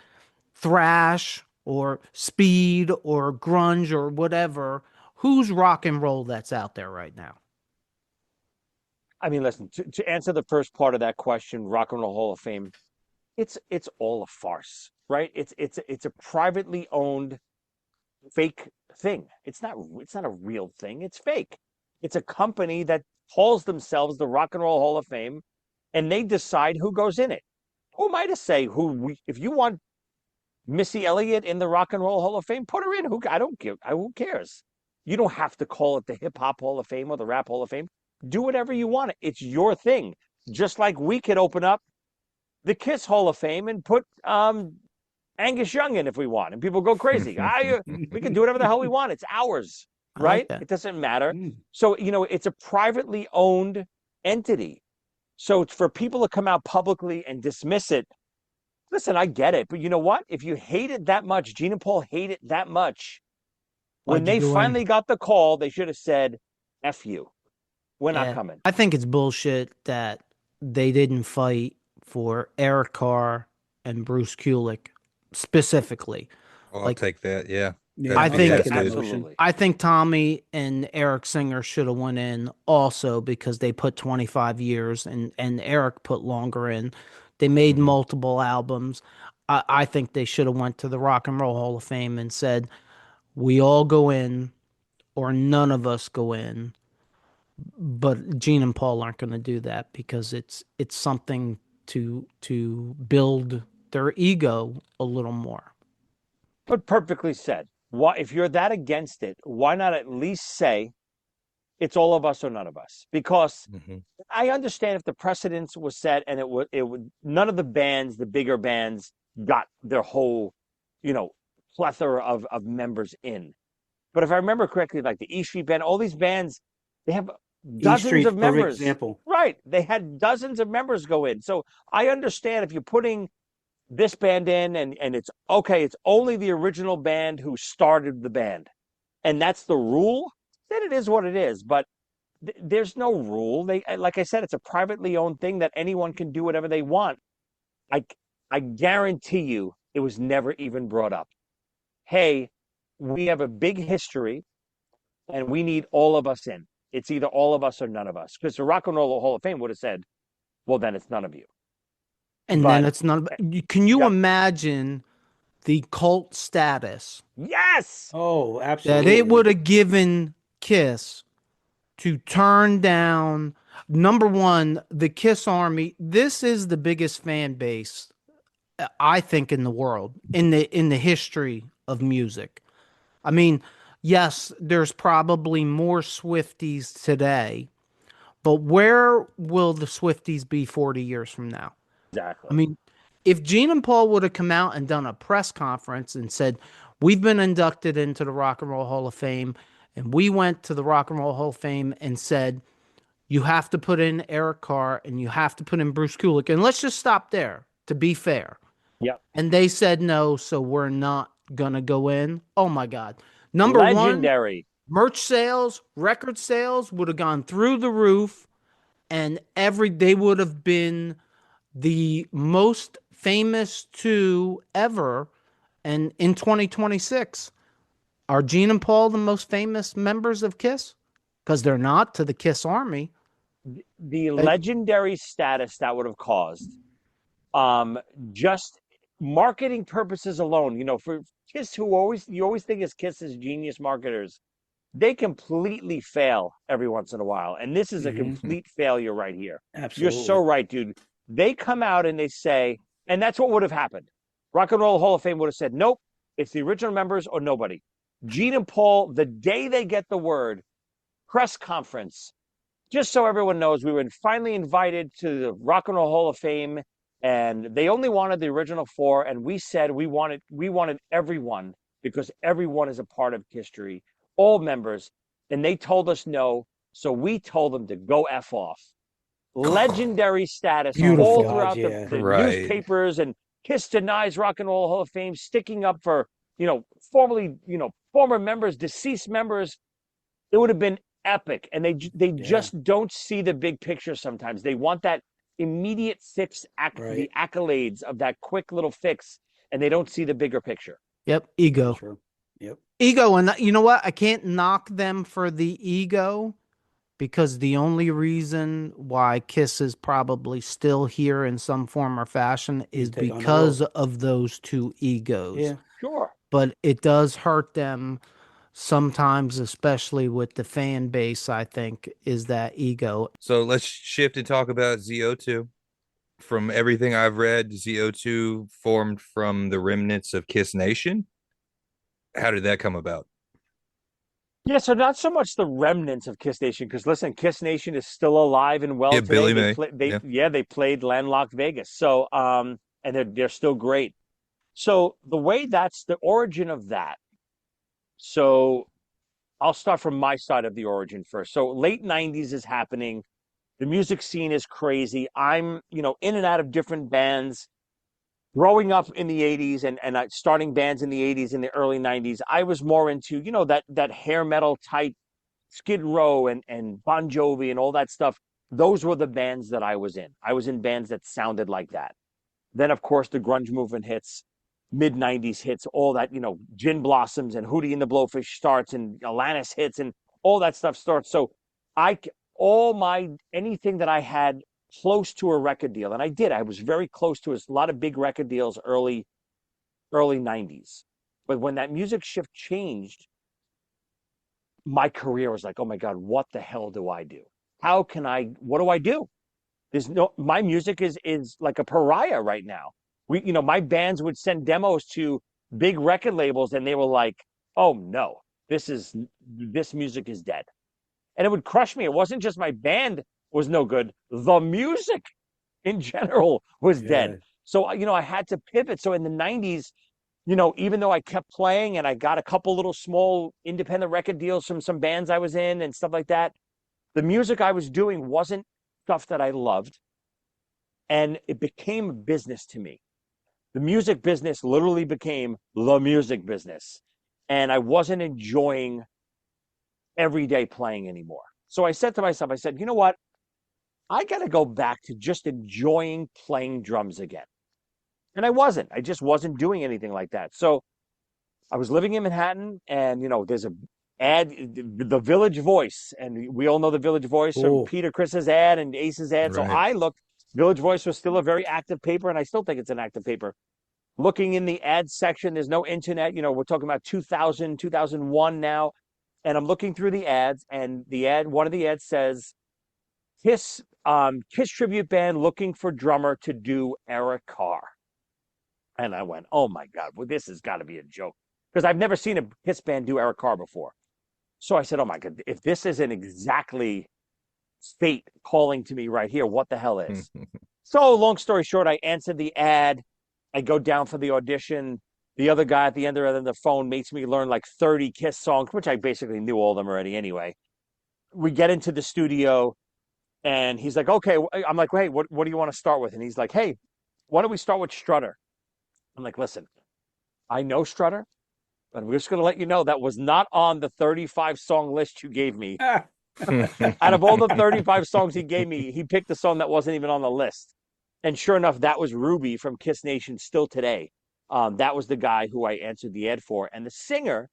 thrash or speed or grunge or whatever. Who's rock and roll that's out there right now? I mean, listen, to answer the first part of that question, Rock and Roll Hall of Fame, it's all a farce, right? It's a privately owned fake thing. It's not a real thing. It's fake. It's a company that calls themselves the Rock and Roll Hall of Fame, and they decide who goes in it. Who am I to say if you want Missy Elliott in the Rock and Roll Hall of Fame, put her in. I don't give. Who cares? You don't have to call it the Hip Hop Hall of Fame or the Rap Hall of Fame. Do whatever you want. It's your thing. Just like we could open up the KISS Hall of Fame and put Angus Young in if we want, and people go crazy. We can do whatever the hell we want. It's ours, right? It doesn't matter. So, it's a privately owned entity. So it's for people to come out publicly and dismiss it. Listen, I get it, but you know what? If you hate it that much, Gene and Paul hate it that much, when they finally got the call, they should have said, F you. We're not coming. I think it's bullshit that they didn't fight for Eric Carr and Bruce Kulick specifically. Oh, I'll take that. Yeah. I think Tommy and Eric Singer should have went in also because they put 25 years and Eric put longer in. They made multiple albums. I think they should have went to the Rock and Roll Hall of Fame and said, we all go in or none of us go in. But Gene and Paul aren't going to do that because it's something to build their ego a little more. But perfectly said. Why, if you're that against it, why not at least say it's all of us or none of us? Because I understand if the precedence was set and it would none of the bands, the bigger bands, got their whole, plethora of members in. But if I remember correctly, like the E Street Band, all these bands, they have dozens of members. Example. Right. They had dozens of members go in. So I understand if you're putting this band in and it's okay, it's only the original band who started the band. And that's the rule, then it is what it is. But there's no rule. Like I said, it's a privately owned thing that anyone can do whatever they want. I guarantee you it was never even brought up. Hey, we have a big history and we need all of us in. It's either all of us or none of us. Because the Rock and Roll Hall of Fame would have said, well, then it's none of you. And then it's none of. Can you imagine the cult status? Yes. Oh, absolutely. That it would have given KISS to turn down, number one, the KISS Army. This is the biggest fan base, I think, in the world, in the history of music. I mean, yes, there's probably more Swifties today, but where will the Swifties be 40 years from now? Exactly. I mean, if Gene and Paul would have come out and done a press conference and said, we've been inducted into the Rock and Roll Hall of Fame, and we went to the Rock and Roll Hall of Fame and said, you have to put in Eric Carr and you have to put in Bruce Kulick, and let's just stop there, to be fair. Yep. And they said no, so we're not going to go in. Oh, my God. Legendary. Merch sales, record sales would have gone through the roof, and they would have been the most famous two ever. And in 2026, are Gene and Paul the most famous members of KISS? Because they're not to the KISS Army. The legendary status that would have caused, just marketing purposes alone, for KISS, you always think is KISS as genius marketers, they completely fail every once in a while. And this is a complete failure right here. Absolutely. You're so right, dude. They come out and they say, and that's what would have happened. Rock and Roll Hall of Fame would have said, nope, it's the original members or nobody. Gene and Paul, the day they get the word, press conference, just so everyone knows, we were finally invited to the Rock and Roll Hall of Fame, and they only wanted the original four, and we said we wanted everyone, because everyone is a part of history, all members, and they told us no, so we told them to go F off. legendary status all Beautiful. throughout God, yeah. the Right. newspapers, and KISS denies Rock and Roll Hall of Fame, sticking up for, former members, deceased members. It would have been epic. And they just don't see the big picture sometimes. They want that immediate fix, the accolades of that quick little fix, and they don't see the bigger picture. Yep, ego. True. Yep. Ego, and you know what? I can't knock them for the ego, because the only reason why KISS is probably still here in some form or fashion is because of those two egos. Yeah. Sure. But it does hurt them sometimes, especially with the fan base, I think, is that ego. So let's shift and talk about ZO2. From everything I've read, ZO2 formed from the remnants of KISS Nation. How did that come about? Yeah, so not so much the remnants of KISS Nation, because listen, KISS Nation is still alive and well today. Billy May. They played Landlocked Vegas. So and they're still great. So the way that's the origin of that. So I'll start from my side of the origin first. So late 90s is happening. The music scene is crazy. I'm, in and out of different bands. Growing up in the 80s and starting bands in the 80s and the early 90s, I was more into, that hair metal type Skid Row and Bon Jovi and all that stuff. Those were the bands that I was in. I was in bands that sounded like that. Then, of course, the grunge movement hits, mid-90s hits, all that, Gin Blossoms and Hootie and the Blowfish starts, and Alanis hits, and all that stuff starts. So anything that I had close to a record deal, and I was very close to a lot of big record deals early 90s. But when that music shift changed, my career was like, oh my God, what the hell do I do? What do I do? My music is like a pariah right now. My bands would send demos to big record labels and they were like, oh no, this music is dead. And it would crush me. It wasn't just my band was no good. The music in general was dead. So, I had to pivot. So in the 90s, even though I kept playing and I got a couple little small independent record deals from some bands I was in and stuff like that, the music I was doing wasn't stuff that I loved. And it became a business to me. The music business literally became the music business. And I wasn't enjoying everyday playing anymore. So I said to myself, you know what? I got to go back to just enjoying playing drums again. And I just wasn't doing anything like that. So I was living in Manhattan and, there's a ad, the Village Voice, and we all know the Village Voice from Peter Chris's ad and Ace's ad. Right. So I looked, Village Voice was still a very active paper, and I still think it's an active paper. Looking in the ad section, there's no internet. We're talking about 2000, 2001 now. And I'm looking through the ads, and one of the ads says, KISS tribute band looking for drummer to do Eric Carr. And I went, oh my God, well, this has got to be a joke. Because I've never seen a KISS band do Eric Carr before. So I said, oh my God, if this isn't exactly fate calling to me right here, what the hell is? So long story short, I answered the ad. I go down for the audition. The other guy at the end of the phone makes me learn like 30 KISS songs, which I basically knew all of them already anyway. We get into the studio and he's like, okay. I'm like, hey, what do you want to start with? And he's like, hey, why don't we start with Strutter? I'm like, listen, I know Strutter, but we're just going to let you know that was not on the 35 song list you gave me. Out of all the 35 songs he gave me, he picked a song that wasn't even on the list. And sure enough, that was Ruby from KISS Nation still today. That was the guy who I answered the ad for. And the singer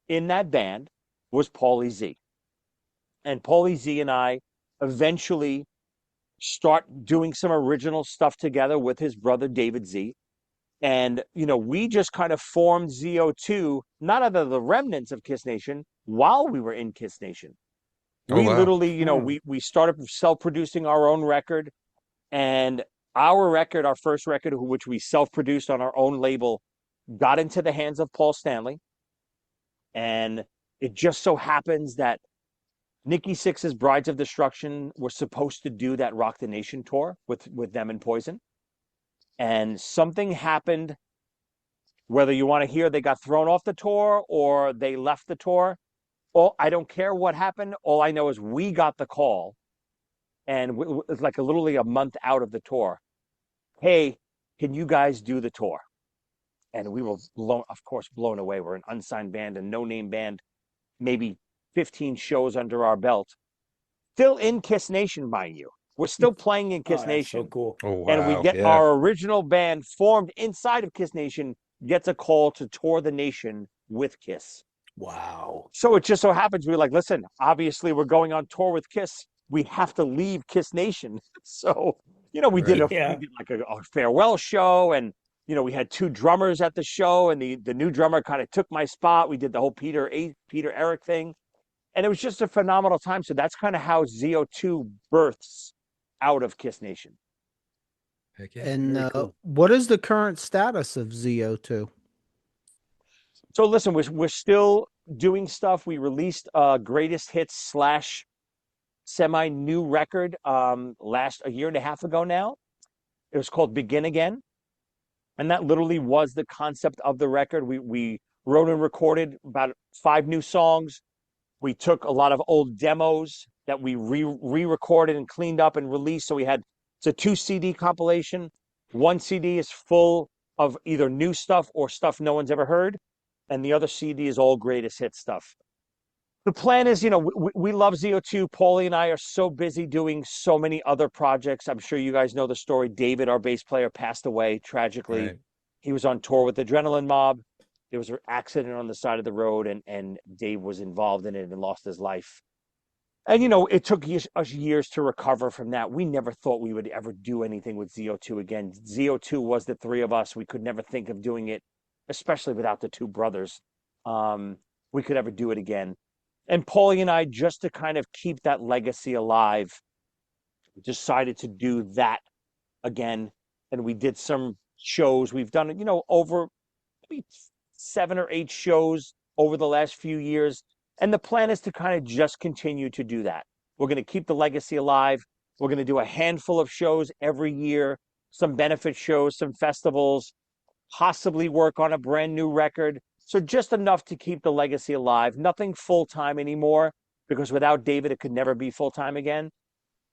in that band was Paulie Z. And Paulie Z and I eventually start doing some original stuff together with his brother, David Z. And, we just kind of formed ZO2, not out of the remnants of KISS Nation, while we were in KISS Nation. Literally, we started self-producing our own record. And our first record, which we self-produced on our own label, got into the hands of Paul Stanley. And it just so happens that Nikki Sixx's Brides of Destruction were supposed to do that Rock the Nation tour with them and Poison. And something happened, whether you want to hear they got thrown off the tour or they left the tour. I don't care what happened. All I know is we got the call and it's like literally a month out of the tour. Hey, can you guys do the tour? And we were of course, blown away. We're an unsigned band, a no-name band, maybe 15 shows under our belt. Still in KISS Nation, mind you. We're still playing in KISS Nation. So cool. Oh, wow. And we get our original band formed inside of KISS Nation, gets a call to tour the nation with KISS. Wow. So it just so happens we're like, listen, obviously we're going on tour with KISS. We have to leave KISS Nation. So, we did like a farewell show, and we had 2 drummers at the show, and the new drummer kind of took my spot. We did the whole Peter Eric thing. And it was just a phenomenal time. So that's kind of how ZO2 births out of KISS Nation. Heck yeah. And cool. what is the current status of ZO2? So listen, we're still doing stuff. We released greatest hits / semi-new record a year and a half ago now. It was called Begin Again. And that literally was the concept of the record. We wrote and recorded about 5 new songs. We took a lot of old demos that we re-recorded and cleaned up and released. So it's a 2 CD compilation. 1 CD is full of either new stuff or stuff no one's ever heard. And the other CD is all greatest hit stuff. The plan is, we love ZO2. Paulie and I are so busy doing so many other projects. I'm sure you guys know the story. David, our bass player, passed away tragically. Right. He was on tour with Adrenaline Mob. There was an accident on the side of the road, and Dave was involved in it and lost his life. And, it took us years to recover from that. We never thought we would ever do anything with ZO2 again. ZO2 was the 3 of us. We could never think of doing it, especially without the 2 brothers. We could ever do it again. And Paulie and I, just to kind of keep that legacy alive, decided to do that again. And we did some shows. We've done, over maybe 7 or 8 shows over the last few years. And the plan is to kind of just continue to do that. We're going to keep the legacy alive. We're going to do a handful of shows every year, some benefit shows, some festivals, possibly work on a brand new record. So just enough to keep the legacy alive. Nothing full-time anymore, because without David, it could never be full-time again.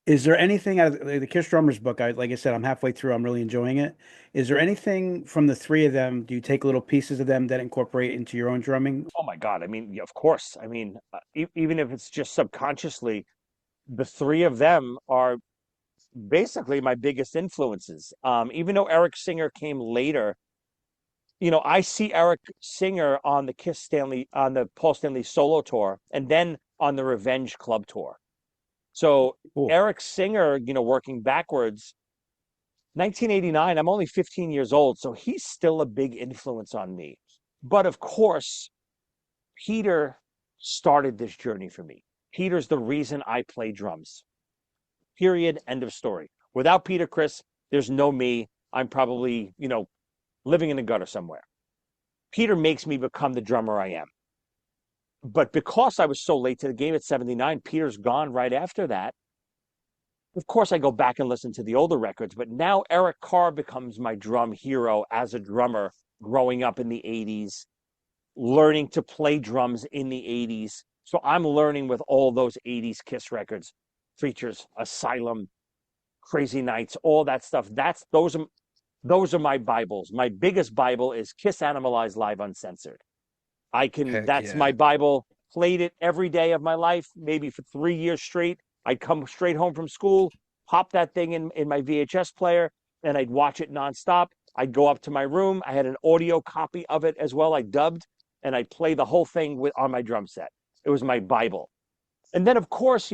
Is there anything out of the KISS Drummers book? Like I said, I'm halfway through. I'm really enjoying it. Is there anything from the 3 of them? Do you take little pieces of them that incorporate into your own drumming? Oh my God. I mean, of course. I mean, even if it's just subconsciously, the 3 of them are basically my biggest influences. Even though Eric Singer came later, I see Eric Singer on the Paul Stanley solo tour, and then on the Revenge Club tour. So Cool. Eric Singer, working backwards, 1989, I'm only 15 years old, so he's still a big influence on me. But of course, Peter started this journey for me. Peter's the reason I play drums. Period. End of story. Without Peter Criss, there's no me. I'm probably, living in a gutter somewhere. Peter makes me become the drummer I am. But because I was so late to the game at 79, Peter's gone right after that. Of course, I go back and listen to the older records, but now Eric Carr becomes my drum hero as a drummer growing up in the 80s, learning to play drums in the 80s. So I'm learning with all those 80s KISS records, Features, Asylum, Crazy Nights, all that stuff. Those are my Bibles. My biggest Bible is KISS Animalized Live Uncensored. That's my Bible. Played it every day of my life, maybe for 3 years straight. I'd come straight home from school, pop that thing in my VHS player, and I'd watch it nonstop. I'd go up to my room. I had an audio copy of it as well. I dubbed, and I'd play the whole thing on my drum set. It was my Bible. And then, of course,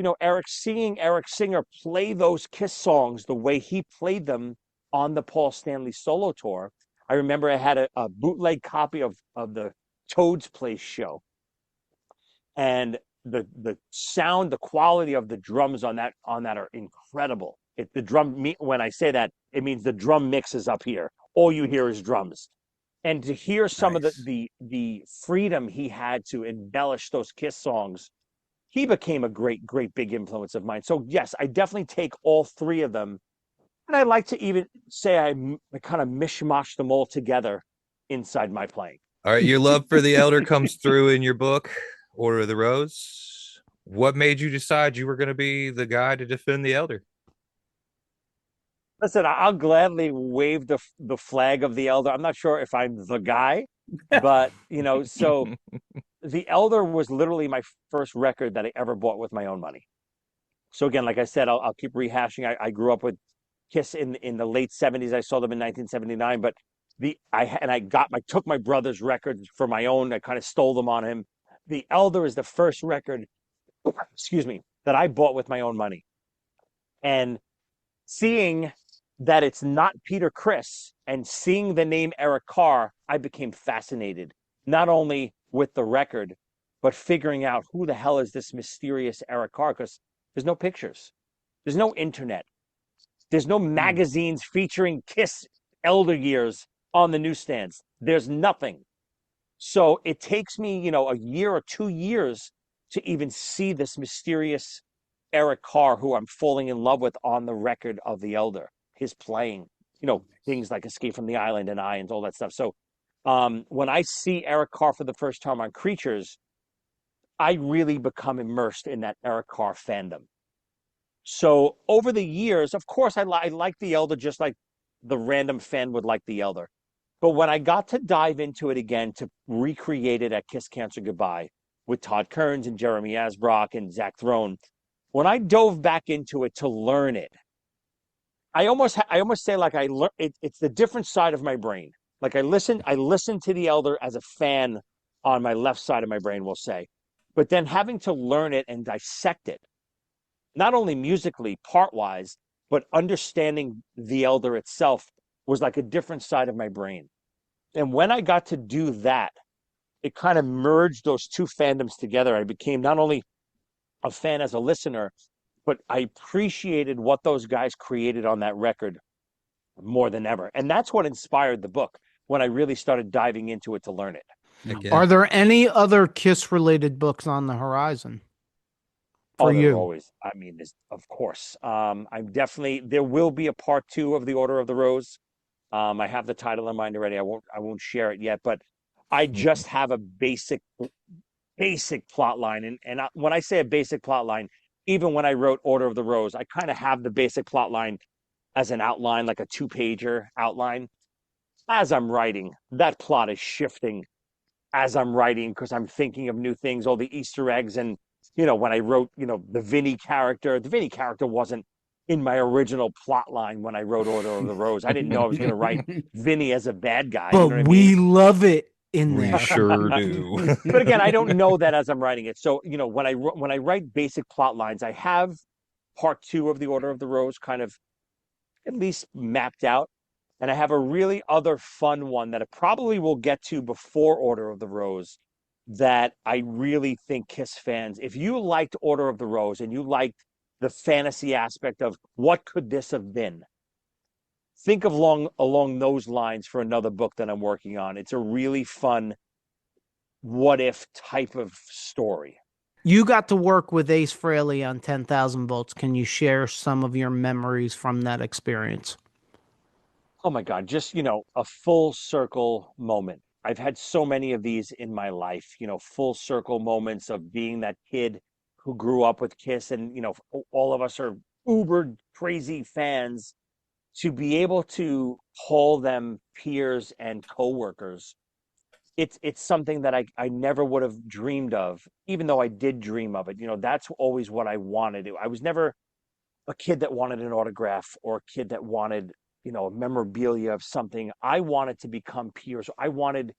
seeing Eric Singer play those KISS songs the way he played them on the Paul Stanley solo tour. I remember I had a bootleg copy of the Toad's Place show. And the sound, the quality of the drums on that are incredible. When I say that, it means the drum mix is up here. All you hear is drums. And to hear some of the freedom he had to embellish those KISS songs, he became a great, great big influence of mine. So yes, I definitely take all 3 of them. And I like to even say I kind of mishmash them all together inside my playing. All right, your love for the elder comes through in your book, Order of the Rose. What made you decide you were going to be the guy to defend the elder? Listen, I'll gladly wave the flag of the elder. I'm not sure if I'm the guy, but so the elder was literally my first record that I ever bought with my own money. So again, like I said, I'll keep rehashing. I grew up with Kiss in the late 70s. I saw them in 1979, but I took my brother's records for my own. I kind of stole them on him. The Elder is the first record, excuse me, that I bought with my own money. And seeing that it's not Peter Criss and seeing the name Eric Carr, I became fascinated, not only with the record, but figuring out who the hell is this mysterious Eric Carr, because there's no pictures. There's no internet. There's no magazines featuring Kiss Elder years on the newsstands. There's nothing. So it takes me, a year or 2 years to even see this mysterious Eric Carr, who I'm falling in love with on the record of the Elder, his playing, things like Escape from the Island and and all that stuff. So when I see Eric Carr for the first time on Creatures, I really become immersed in that Eric Carr fandom. So over the years, of course, I like the Elder just like the random fan would like the Elder. But when I got to dive into it again to recreate it at Kiss Cancer Goodbye with Todd Kearns and Jeremy Asbrock and Zach Throne, when I dove back into it to learn it, I almost say like it's the different side of my brain. Like I listen to the Elder as a fan on my left side of my brain, we'll say, but then having to learn it and dissect it, not only musically, part-wise, but understanding the Elder itself was like a different side of my brain. And when I got to do that, it kind of merged those two fandoms together. I became not only a fan as a listener, but I appreciated what those guys created on that record more than ever. And that's what inspired the book when I really started diving into it to learn it. Okay. Are there any other Kiss-related books on the horizon for you? Always. I mean, of course. There will be a part 2 of The Order of the Rose. I have the title in mind already. I won't share it yet, but I just have a basic plot line. And when I say a basic plot line, even when I wrote Order of the Rose, I kind of have the basic plot line as an outline, like a 2-pager outline. As I'm writing, that plot is shifting as I'm writing because I'm thinking of new things, all the Easter eggs. And, when I wrote, the Vinny character wasn't in my original plot line when I wrote Order of the Rose. I didn't know I was going to write Vinny as a bad guy. But you know what we I mean? love it in We there. sure do. But again, I don't know that as I'm writing it. So, when I write basic plot lines, I have part 2 of The Order of the Rose kind of at least mapped out. And I have a really other fun one that I probably will get to before Order of the Rose that I really think Kiss fans, if you liked Order of the Rose and you liked the fantasy aspect of what could this have been, think of along those lines for another book that I'm working on. It's a really fun what if type of story. You got to work with Ace Frehley on 10,000 Volts. Can you share some of your memories from that experience? Oh my God, just, a full circle moment. I've had so many of these in my life, full circle moments of being that kid who grew up with Kiss and, all of us are uber crazy fans. To be able to call them peers and coworkers, it's something that I never would have dreamed of, even though I did dream of it. That's always what I wanted. I was never a kid that wanted an autograph or a kid that wanted, a memorabilia of something. I wanted to become peers. I wanted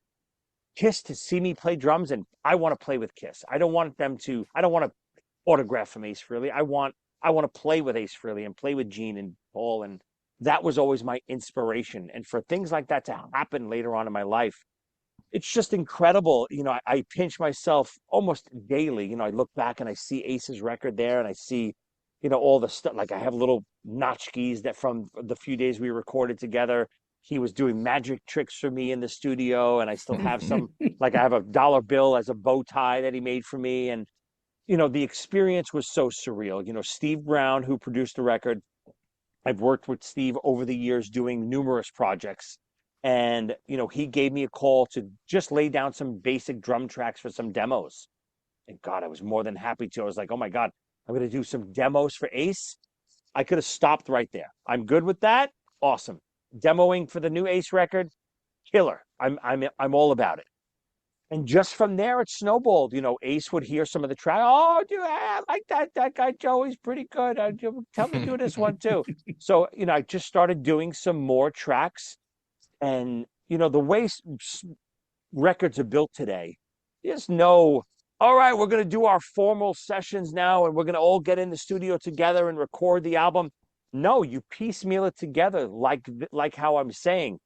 Kiss to see me play drums, and I want to play with Kiss. I don't want to autograph from Ace Frehley. I want to play with Ace Frehley and play with Gene and Paul, and that was always my inspiration. And for things like that to happen later on in my life, it's just incredible. I pinch myself almost daily. I look back and I see Ace's record there and I see, all the stuff. Like I have little notchkes that from the few days we recorded together, he was doing magic tricks for me in the studio. And I still have some, like I have a dollar bill as a bow tie that he made for me. And, the experience was so surreal. Steve Brown, who produced the record, I've worked with Steve over the years doing numerous projects. And, he gave me a call to just lay down some basic drum tracks for some demos. And God, I was more than happy to. I was like, oh my God, I'm going to do some demos for Ace. I could have stopped right there. I'm good with that. Awesome. Demoing for the new Ace record, killer. I'm all about it. And just from there, it snowballed. Ace would hear some of the track. Oh, dude, I like that. That guy Joey's pretty good. Tell me to do this one too. So, I just started doing some more tracks. And, the way records are built today, there's no, all right, we're going to do our formal sessions now and we're going to all get in the studio together and record the album. No, you piecemeal it together like how I'm saying.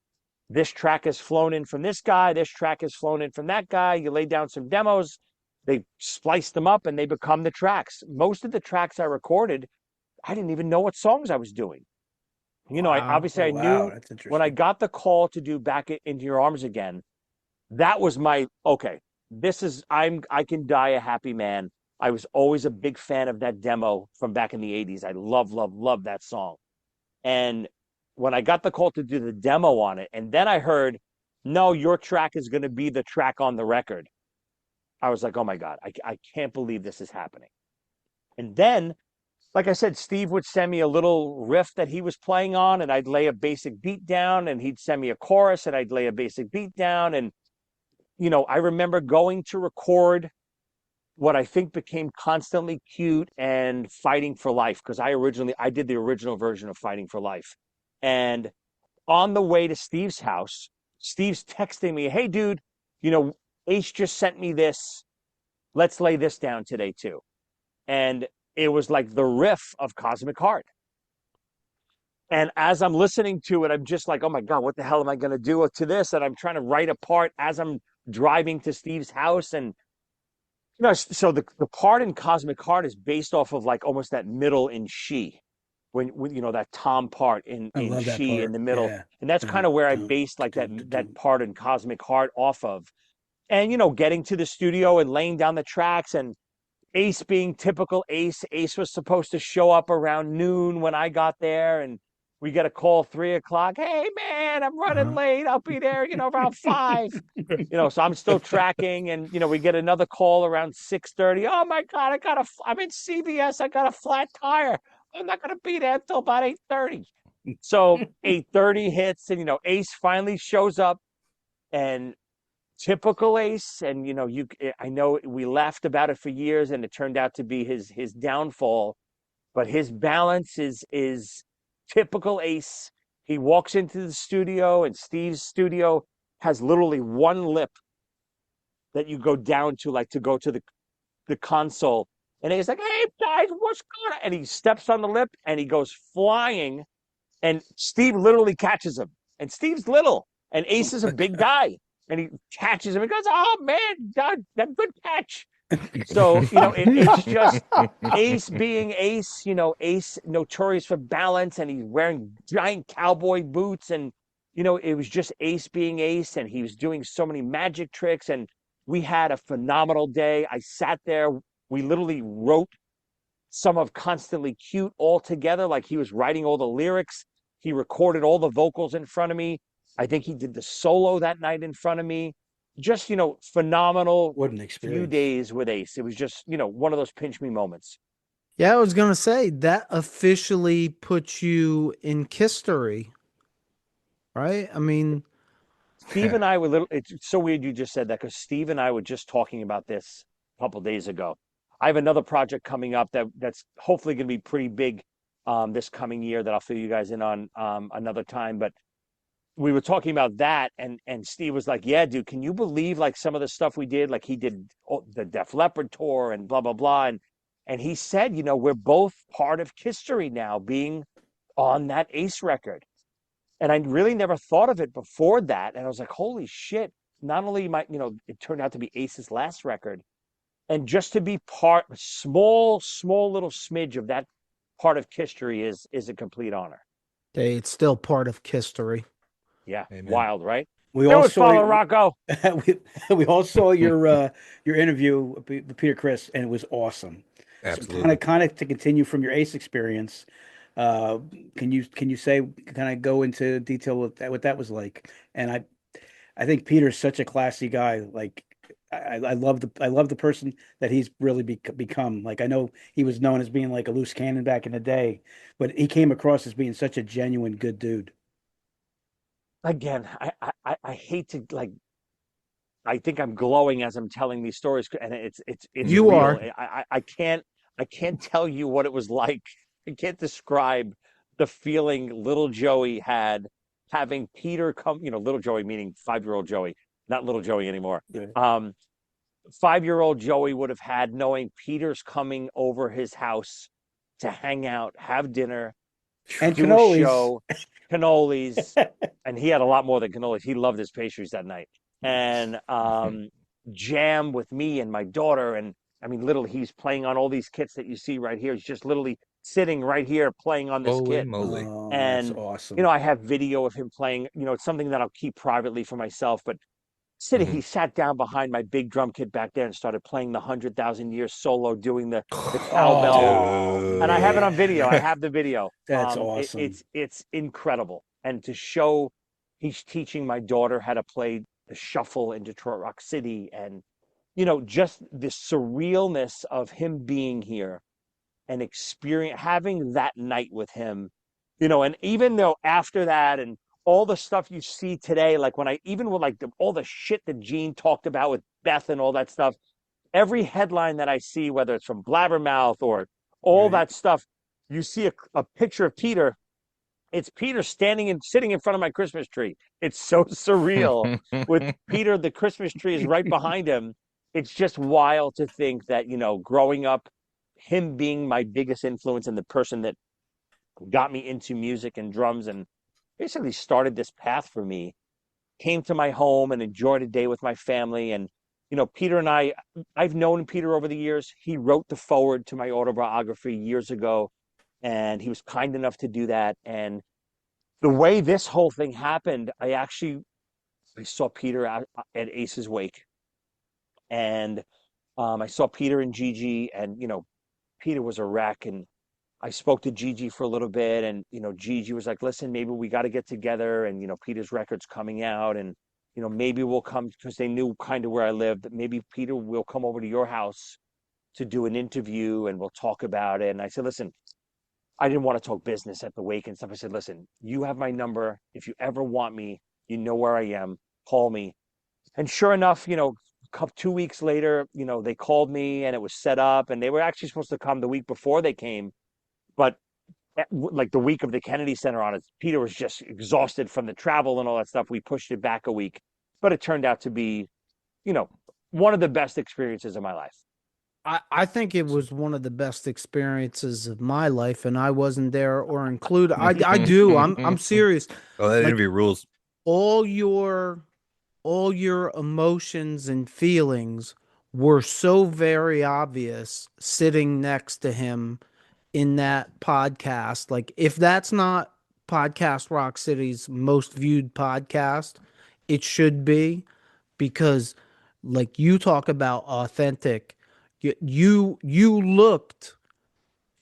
This track is flown in from this guy. This track is flown in from that guy. You lay down some demos. They splice them up and they become the tracks. Most of the tracks I recorded, I didn't even know what songs I was doing. Wow. I knew when I got the call to do Back Into Your Arms Again, that was my, okay, I Can Die a Happy Man. I was always a big fan of that demo from back in the 80s. I love that song. And when I got the call to do the demo on it, and then I heard, no, your track is going to be the track on the record. I was like, oh my God, I can't believe this is happening. And then, like I said, Steve would send me a little riff that he was playing on, and I'd lay a basic beat down, and he'd send me a chorus, and I'd lay a basic beat down. And, I remember going to record what I think became Constantly Cute and Fighting for Life, because I did the original version of Fighting for Life. And on the way to Steve's house, Steve's texting me, hey, dude, Ace just sent me this. Let's lay this down today, too. And it was like the riff of Cosmic Heart. And as I'm listening to it, I'm just like, oh, my God, what the hell am I going to do to this? And I'm trying to write a part as I'm driving to Steve's house. And, so the part in Cosmic Heart is based off of like almost that middle in She. When that tom part in She in the middle. Yeah. And that's kind of where I based like that part in Cosmic Heart off of. And, getting to the studio and laying down the tracks, and Ace being typical Ace. Ace was supposed to show up around noon when I got there, and we get a call 3:00. Hey man, I'm running late. I'll be there, around 5. So I'm still tracking, and we get another call around 6:30. Oh my God, I'm in CVS. I got a flat tire. I'm not going to be there until about 8:30. So 8:30 hits, and, Ace finally shows up, and typical Ace. And, I know we laughed about it for years, and it turned out to be his downfall, but his balance is typical Ace. He walks into the studio, and Steve's studio has literally one lip that you go down to, like to go to the console. And he's like, hey, guys, what's going on? And he steps on the lip, and he goes flying, and Steve literally catches him. And Steve's little, and Ace is a big guy. And he catches him and goes, oh, man, God, that good catch. So, it's just Ace being Ace, Ace notorious for balance, and he's wearing giant cowboy boots. And, it was just Ace being Ace, and he was doing so many magic tricks. And we had a phenomenal day. I sat there. We literally wrote some of Constantly Cute all together. Like, he was writing all the lyrics. He recorded all the vocals in front of me. I think he did the solo that night in front of me. Just, phenomenal. What an experience. Few days with Ace. It was just, one of those pinch me moments. Yeah, I was going to say that officially puts you in history, right? I mean, Steve and I were it's so weird you just said that, because Steve and I were just talking about this a couple of days ago. I have another project coming up that's hopefully going to be pretty big this coming year that I'll fill you guys in on another time. But we were talking about that, and Steve was like, yeah, dude, can you believe like some of the stuff we did? Like, he did the Def Leppard tour and blah, blah, blah. And he said, we're both part of history now, being on that Ace record. And I really never thought of it before that. And I was like, holy shit. Not only it turned out to be Ace's last record, and just to be part, small little smidge of that part of history is a complete honor. Hey, it's still part of history. Yeah. Amen. Wild, right? We all saw Rocco. we all saw your interview with Peter Criss, and it was awesome. Absolutely. So kind of to continue from your Ace experience, can you say, kind of go into detail what that was like? And I think Peter's such a classy guy. Like, I love the person that he's really become. Like, I know he was known as being like a loose cannon back in the day, but he came across as being such a genuine good dude. Again, I hate to like. I think I'm glowing as I'm telling these stories, and it's You real. are. I can't tell you what it was like. I can't describe the feeling little Joey had having Peter come. Little Joey meaning 5-year-old Joey, not little Joey anymore. Yeah. 5-year-old Joey would have had knowing Peter's coming over his house to hang out, have dinner, And do a cannolis. show, cannolis, and he had a lot more than cannolis. He loved his pastries that night, and jam with me and my daughter. And I mean, literally, he's playing on all these kits that you see right here. He's just literally sitting right here playing on this Holy kit. moly. Oh, And that's awesome. I have video of him playing. It's something that I'll keep privately for myself, but. He sat down behind my big drum kit back there and started playing the 100,000 Years solo, doing the cowbell. Oh, And I have it on man. video. I have the video. That's awesome. It's incredible. And to show he's teaching my daughter how to play the shuffle in Detroit Rock City, and just the surrealness of him being here and having that night with him, and even though after that and all the stuff you see today, like when even with like all the shit that Gene talked about with Beth and all that stuff, every headline that I see, whether it's from Blabbermouth or all that stuff, you see a picture of Peter. It's Peter sitting in front of my Christmas tree. It's so surreal. With Peter, the Christmas tree is right behind him. It's just wild to think that, growing up, him being my biggest influence and the person that got me into music and drums and basically started this path for me, came to my home and enjoyed a day with my family. And, Peter and I've known Peter over the years. He wrote the foreword to my autobiography years ago, and he was kind enough to do that. And the way this whole thing happened, I saw Peter at Ace's wake, and I saw Peter and Gigi, and, Peter was a wreck, and I spoke to Gigi for a little bit, and, Gigi was like, listen, maybe we got to get together, and, Peter's record's coming out, and, maybe we'll come, because they knew kind of where I lived, that maybe Peter will come over to your house to do an interview and we'll talk about it. And I said, listen, I didn't want to talk business at the wake and stuff. I said, listen, you have my number. If you ever want me, you know where I am, call me. And sure enough, 2 weeks later, they called me and it was set up, and they were actually supposed to come the week before they came. But like the week of the Kennedy Center on it, Peter was just exhausted from the travel and all that stuff. We pushed it back a week, but it turned out to be, one of the best experiences of my life. I think it was one of the best experiences of my life, and I wasn't there or included. I do. I'm serious. Oh, that interview rules. All your emotions and feelings were so very obvious sitting next to him in that podcast. Like, if that's not Podcast Rock City's most viewed podcast, it should be, because like you talk about authentic, you looked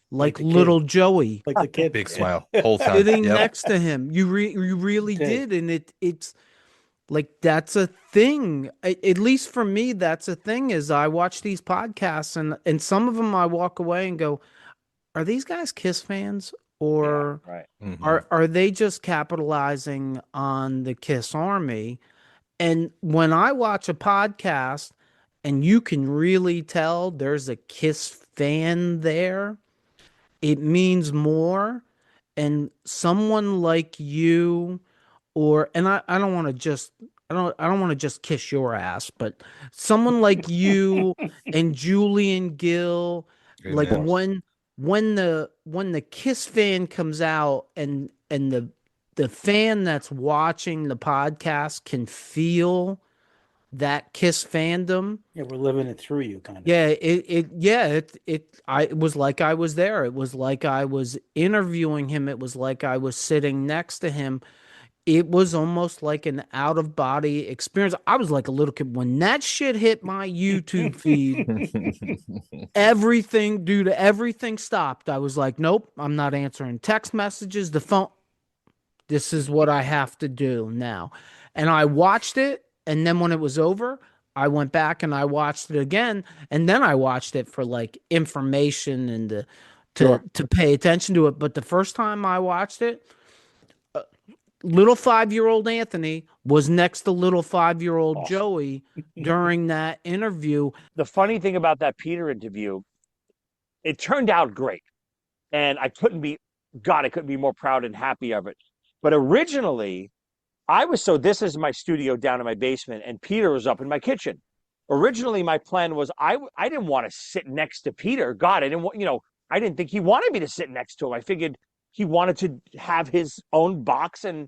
like little Joey, like the kid, big smile whole time sitting next to him. You really did. And it's like, that's a thing. At least for me, that's a thing. Is I watch these podcasts, and some of them I walk away and go, are these guys KISS fans, or are they just capitalizing on the KISS army? And when I watch a podcast and you can really tell there's a KISS fan there, it means more. And someone like you, and I don't want to just, I don't want to just kiss your ass, but someone like you and Julian Gill, Amen. like when the KISS fan comes out, and the fan that's watching the podcast can feel that KISS fandom. Yeah, we're living it through you, kind of. Yeah, it was like I was there. It was like I was interviewing him. It was like I was sitting next to him. It was almost like an out of body experience. I was like a little kid when that shit hit my YouTube feed. Everything stopped. I was like, nope, I'm not answering text messages, the phone. This is what I have to do now. And I watched it. And then when it was over, I went back and I watched it again, and then I watched it for like information and to pay attention to it. But the first time I watched it, little 5-year-old Anthony was next to little 5-year-old Joey during that interview. The funny thing about that Peter interview, it turned out great. And I couldn't be more proud and happy of it. But originally, this is my studio down in my basement, and Peter was up in my kitchen. Originally, my plan was I didn't want to sit next to Peter. God, I didn't think he wanted me to sit next to him. I figured he wanted to have his own box and,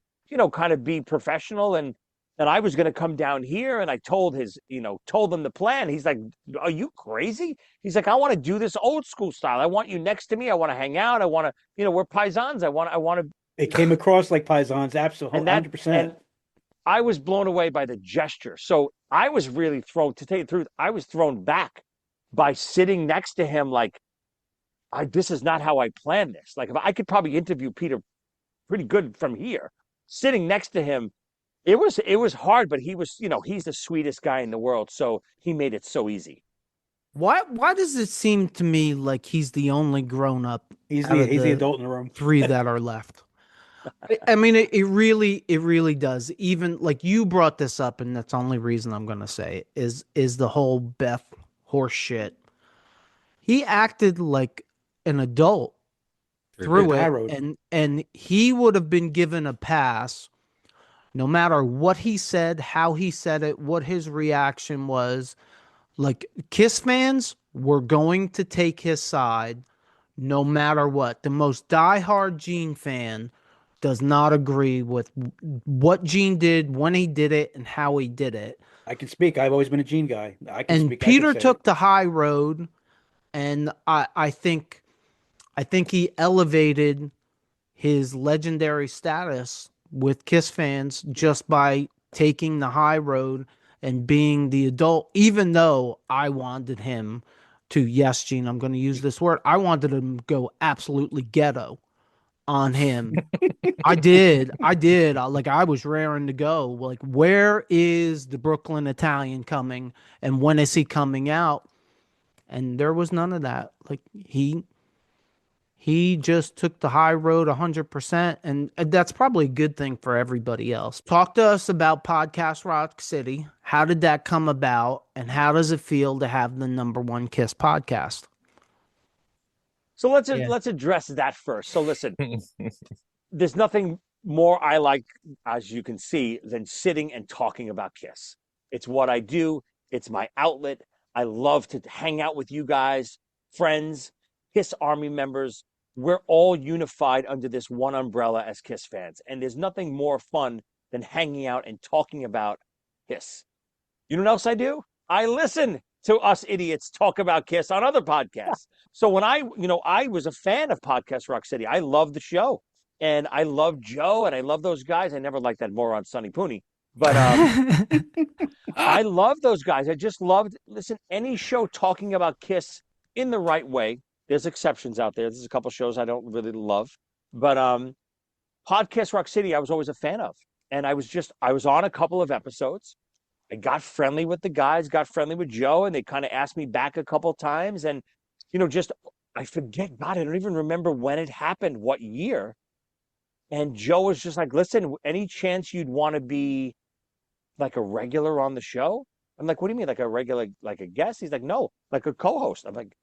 kind of be professional. And I was going to come down here, and I told him the plan. He's like, "Are you crazy?" He's like, "I want to do this old school style. I want you next to me. I want to hang out. I want to, we're paisans. I want to." It came across like paisans, absolutely, 100%. And I was blown away by the gesture. So I was really to tell you the truth, I was thrown back by sitting next to him. Like, this is not how I planned this. Like, if I could probably interview Peter pretty good from here, sitting next to him, it was hard, but he was, he's the sweetest guy in the world. So he made it so easy. Why does it seem to me like he's the only grown up? He's the adult in the room. 3 that are left. I mean, it really does. Even like you brought this up, and that's the only reason I'm going to say it, is the whole Beth horse shit. He acted like an adult through it, and he would have been given a pass no matter what he said, how he said it, what his reaction was. Like, KISS fans were going to take his side no matter what. The most diehard Gene fan does not agree with what Gene did, when he did it, and how he did it. I can speak. I've always been a Gene guy. Peter took the high road, and I think he elevated his legendary status with KISS fans just by taking the high road and being the adult, even though I wanted him to, yes, Gene, I'm going to use this word, I wanted him to go absolutely ghetto on him. I did. I was raring to go. Like, where is the Brooklyn Italian coming, and when is he coming out? And there was none of that. Like, he just took the high road 100%, and that's probably a good thing for everybody else. Talk to us about Podcast Rock City. How did that come about, and how does it feel to have the #1 KISS podcast? So let's address that first. So listen, there's nothing more I like, as you can see, than sitting and talking about KISS. It's what I do. It's my outlet. I love to hang out with you guys, friends, KISS Army members. We're all unified under this one umbrella as KISS fans. And there's nothing more fun than hanging out and talking about KISS. You know what else I do? I listen to us idiots talk about KISS on other podcasts. So when I was a fan of Podcast Rock City. I love the show. And I love Joe, and I love those guys. I never liked that moron Sonny Pooney. But I love those guys. I just loved, any show talking about KISS in the right way. There's exceptions out there. There's a couple shows I don't really love. But Podcast Rock City, I was always a fan of. And I was on a couple of episodes. I got friendly with the guys, got friendly with Joe, and they kind of asked me back a couple times. And, I forget, God, I don't even remember when it happened, what year. And Joe was just like, listen, any chance you'd want to be like a regular on the show? I'm like, what do you mean, like a regular, like a guest? He's like, no, like a co-host. I'm like,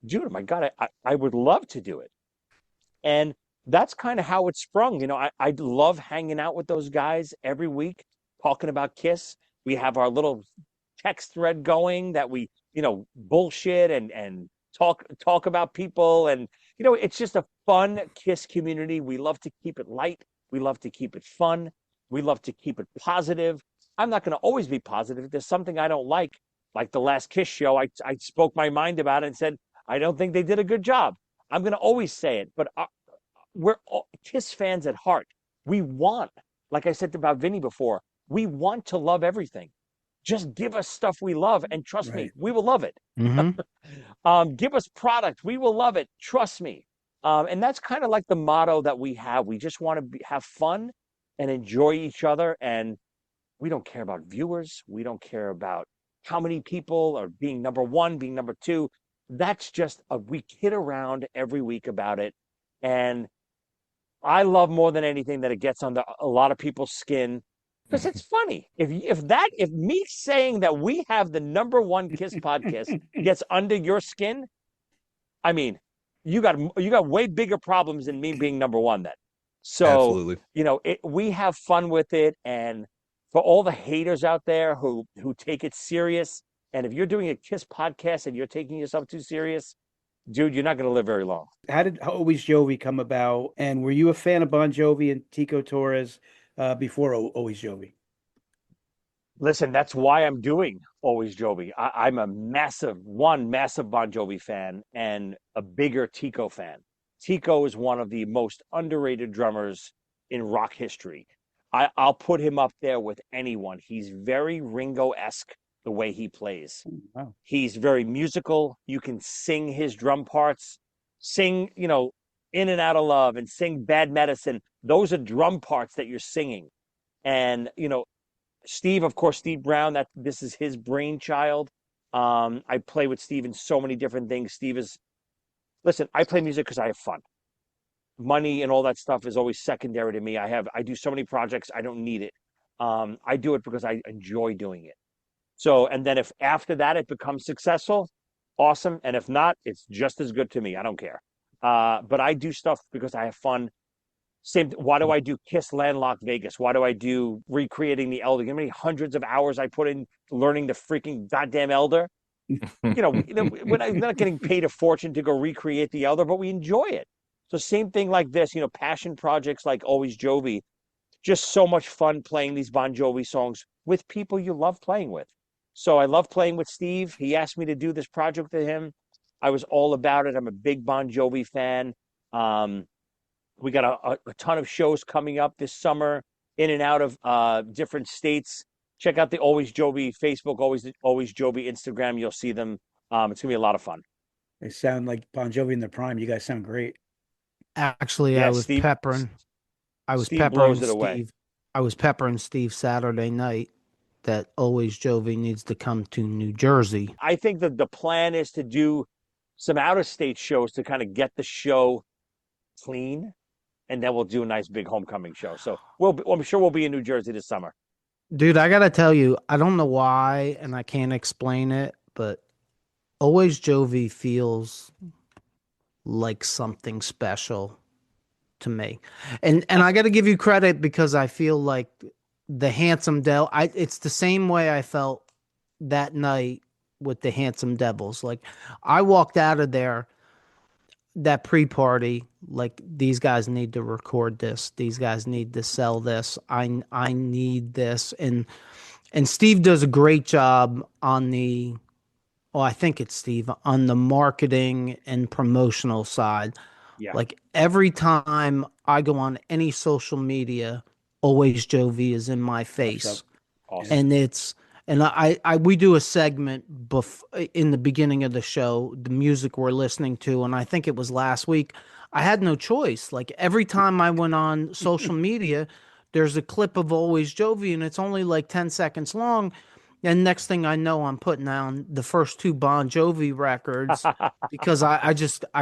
dude, my God, I would love to do it. And that's kind of how it sprung. I love hanging out with those guys every week, talking about KISS. We have our little text thread going that we, bullshit and talk about people. And, it's just a fun KISS community. We love to keep it light. We love to keep it fun. We love to keep it positive. I'm not going to always be positive. If there's something I don't like the last KISS show, I spoke my mind about it and said, I don't think they did a good job. I'm going to always say it, but we're all KISS fans at heart. We want, like I said about Vinny before, we want to love everything. Just give us stuff we love, and trust me, we will love it. Mm-hmm. Give us product, we will love it. Trust me. And that's kind of like the motto that we have. We just want to have fun and enjoy each other, and we don't care about viewers. We don't care about how many people are being number one, being number two. That's just we kid around every week about it. And I love more than anything that it gets under a lot of people's skin because it's funny. If me saying that we have the number one KISS podcast gets under your skin, I mean, you got way bigger problems than me being number one then. So, Absolutely. We have fun with it. And for all the haters out there who take it serious, and if you're doing a KISS podcast and you're taking yourself too serious, dude, you're not going to live very long. How did Always Jovi come about? And were you a fan of Bon Jovi and Tico Torres before Always Jovi? Listen, that's why I'm doing Always Jovi. I'm a massive Bon Jovi fan and a bigger Tico fan. Tico is one of the most underrated drummers in rock history. I'll put him up there with anyone. He's very Ringo-esque the way he plays. Wow. He's very musical. You can sing his drum parts, sing, In and Out of Love and sing Bad Medicine. Those are drum parts that you're singing. And, Steve Brown, this is his brainchild. I play with Steve in so many different things. Listen, I play music because I have fun. Money and all that stuff is always secondary to me. I do so many projects, I don't need it. I do it because I enjoy doing it. So, and then if after that it becomes successful, awesome. And if not, it's just as good to me. I don't care. But I do stuff because I have fun. Why do I do KISS Landlocked Vegas? Why do I do recreating the Elder? You know how many hundreds of hours I put in learning the freaking goddamn Elder? We're not getting paid a fortune to go recreate the Elder, but we enjoy it. So same thing like this, passion projects like Always Jovi. Just so much fun playing these Bon Jovi songs with people you love playing with. So I love playing with Steve. He asked me to do this project with him. I was all about it. I'm a big Bon Jovi fan. We got a ton of shows coming up this summer in and out of different states. Check out the Always Jovi Facebook, Always Jovi Instagram. You'll see them. It's going to be a lot of fun. They sound like Bon Jovi in their prime. You guys sound great. Actually, Yeah, I was peppering. I was peppering Steve Saturday night that Always Jovi needs to come to New Jersey. I think that the plan is to do some out-of-state shows to kind of get the show clean, and then we'll do a nice big homecoming show. So I'm sure we'll be in New Jersey this summer. Dude, I got to tell you, I don't know why, and I can't explain it, but Always Jovi feels like something special to me. And I got to give you credit because I feel like the Handsome Devil, it's the same way I felt that night with the Handsome Devils. Like I walked out of there, that pre-party, like these guys need to record this. These guys need to sell this. I need this. And Steve does a great job on I think it's Steve, on the marketing and promotional side. Yeah. Like every time I go on any social media, Always Jovi is in my face. Awesome. And we do a segment in the beginning of the show, the music we're listening to, and I think it was last week. I had no choice. Like every time I went on social media, there's a clip of Always Jovi, and it's only like 10 seconds long. And next thing I know, I'm putting on the first two Bon Jovi records because I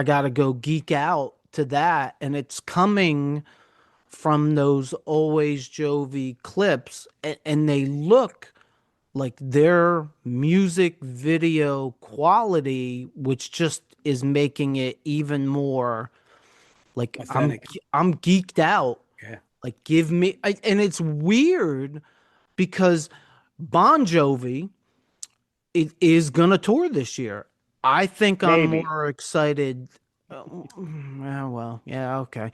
got to go geek out to that. And it's coming from those Always Jovi clips, and they look like their music video quality, which just is making it even more like authentic. I'm geeked out. Yeah. Like and it's weird because Bon Jovi is gonna tour this year. I think I'm more excited. Okay.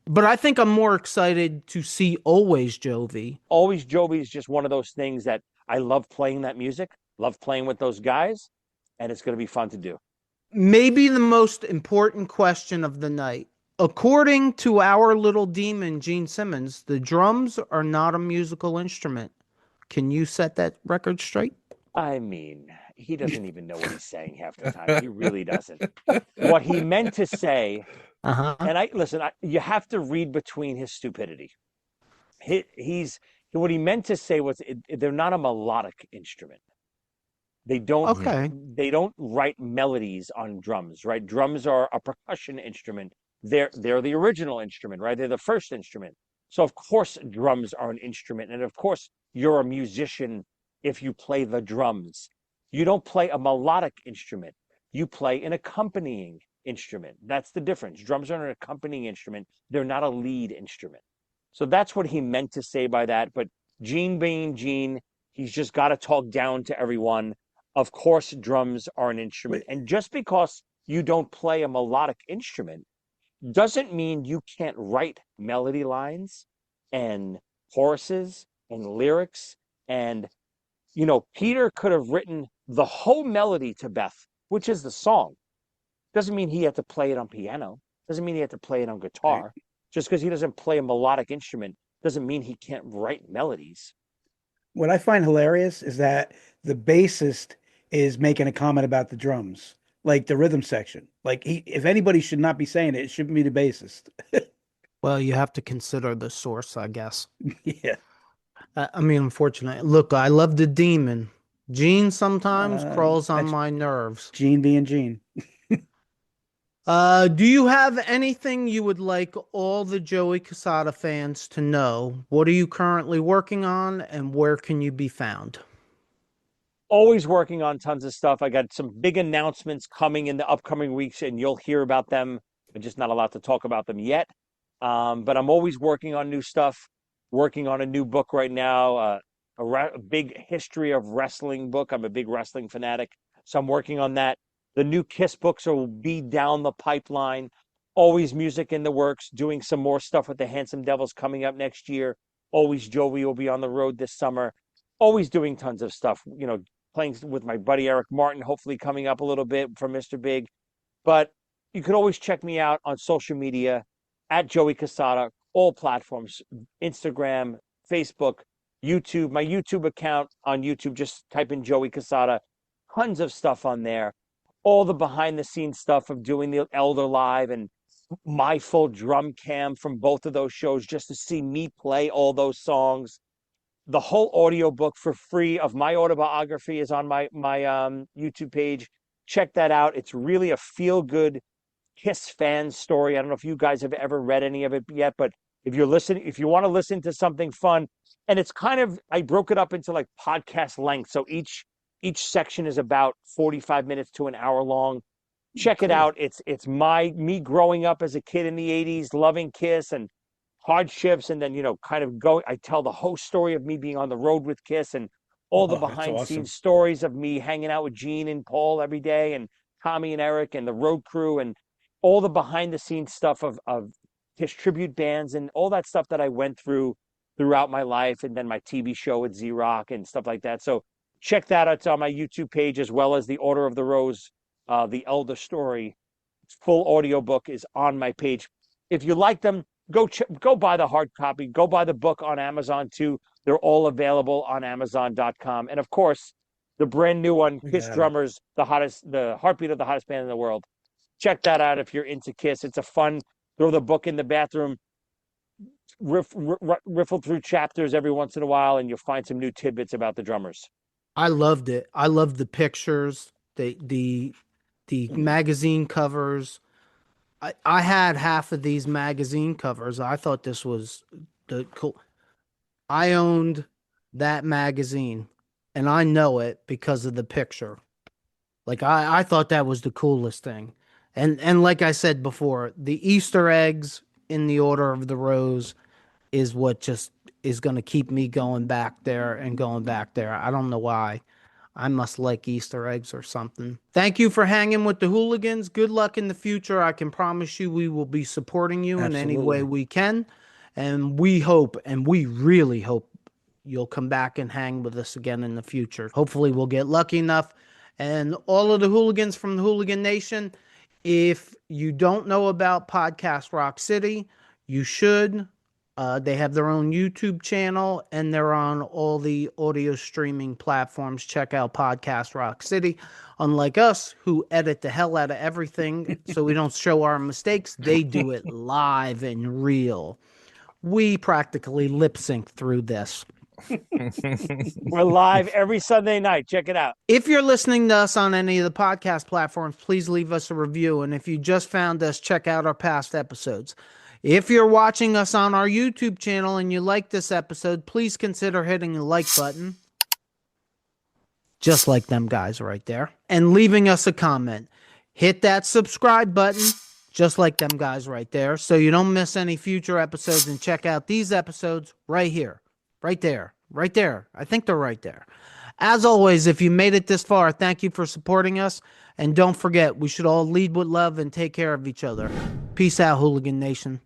But I think I'm more excited to see Always Jovi. Always Jovi is just one of those things that I love playing that music, love playing with those guys, and it's going to be fun to do. Maybe the most important question of the night. According to our little demon, Gene Simmons, the drums are not a musical instrument. Can you set that record straight? I mean, he doesn't even know what he's saying half the time. He really doesn't. What he meant to say, and you have to read between his stupidity. What he meant to say was they're not a melodic instrument. They don't Okay. they don't write melodies on drums, right? Drums are a percussion instrument. They're the original instrument, right? They're the first instrument. So of course drums are an instrument, and of course you're a musician if you play the drums. You don't play a melodic instrument. You play an accompanying instrument. That's the difference. Drums are an accompanying instrument. They're not a lead instrument. So that's what he meant to say by that. But Gene being Gene, he's just got to talk down to everyone. Of course, drums are an instrument. And just because you don't play a melodic instrument doesn't mean you can't write melody lines and choruses and lyrics. And, Peter could have written the whole melody to Beth, which is the song. Doesn't mean he had to play it on piano. Doesn't mean he had to play it on guitar. Just because he doesn't play a melodic instrument doesn't mean he can't write melodies. What I find hilarious is that the bassist is making a comment about the drums, like the rhythm section. Like if anybody should not be saying it, it shouldn't be the bassist. Well, you have to consider the source, I guess. Yeah. Unfortunately, look, I love the demon. Gene sometimes crawls on my nerves. Gene being Gene. Do you have anything you would like all the Joey Cassata fans to know? What are you currently working on, and where can you be found? Always working on tons of stuff. I got some big announcements coming in the upcoming weeks, and you'll hear about them. I'm just not allowed to talk about them yet. But I'm always working on new stuff, working on a new book right now, a big history of wrestling book. I'm a big wrestling fanatic, so I'm working on that. The new KISS books will be down the pipeline. Always music in the works, doing some more stuff with the Handsome Devils coming up next year. Always Jovi will be on the road this summer. Always doing tons of stuff, playing with my buddy Eric Martin, hopefully coming up a little bit from Mr. Big. But you could always check me out on social media at Joey Cassata, all platforms, Instagram, Facebook, YouTube, my YouTube account on YouTube, just type in Joey Cassata. Tons of stuff on there. All the behind the scenes stuff of doing the Elder Live and my full drum cam from both of those shows just to see me play all those songs. The whole audio book for free of my autobiography is on my YouTube page. Check that out. It's really a feel-good KISS fan story. I don't know if you guys have ever read any of it yet, but if you want to listen to something fun, and it's I broke it up into like podcast length. So each section is about 45 minutes to an hour long. Check it out. It's me growing up as a kid in the 80s, loving KISS and hardships, and then I tell the whole story of me being on the road with KISS and all the behind the scenes stories of me hanging out with Gene and Paul every day, and Tommy and Eric and the road crew, and all the behind the scenes stuff of KISS tribute bands and all that stuff that I went throughout my life, and then my TV show at Z-Rock and stuff like that. So check that out. It's on my YouTube page, as well as the Order of the Rose, the Elder Story full audio book is on my page. If you like them, go buy the hard copy. Go buy the book on Amazon too. They're all available on Amazon.com. And of course, the brand new one, KISS Drummers, the heartbeat of the hottest band in the world. Check that out if you're into KISS. It's a fun, throw the book in the bathroom, riffle through chapters every once in a while, and you'll find some new tidbits about the drummers. I loved it. I loved the pictures, the magazine covers. I had half of these magazine covers. I thought this was the cool. I owned that magazine, and I know it because of the picture. Like I thought that was the coolest thing. And like I said before, the Easter eggs in the Order of the Rose is what just is going to keep me going back there and going back there. I don't know why. I must like Easter eggs or something. Thank you for hanging with the Hooligans. Good luck in the future. I can promise you we will be supporting you in any way we can. And we hope, and we really hope, you'll come back and hang with us again in the future. Hopefully we'll get lucky enough. And all of the Hooligans from the Hooligan Nation, if you don't know about Podcast Rock City, you should. They have their own YouTube channel, and they're on all the audio streaming platforms. Check out Podcast Rock City. Unlike us, who edit the hell out of everything so we don't show our mistakes, they do it live and real. We practically lip sync through this. We're live every Sunday night. Check it out. If you're listening to us on any of the podcast platforms, please leave us a review. And if you just found us, check out our past episodes. If you're watching us on our YouTube channel and you like this episode, please consider hitting the like button, just like them guys right there, and leaving us a comment. Hit that subscribe button, just like them guys right there, so you don't miss any future episodes, and check out these episodes right here, right there, right there. I think they're right there. As always, if you made it this far, thank you for supporting us. And don't forget, we should all lead with love and take care of each other. Peace out, Hooligan Nation.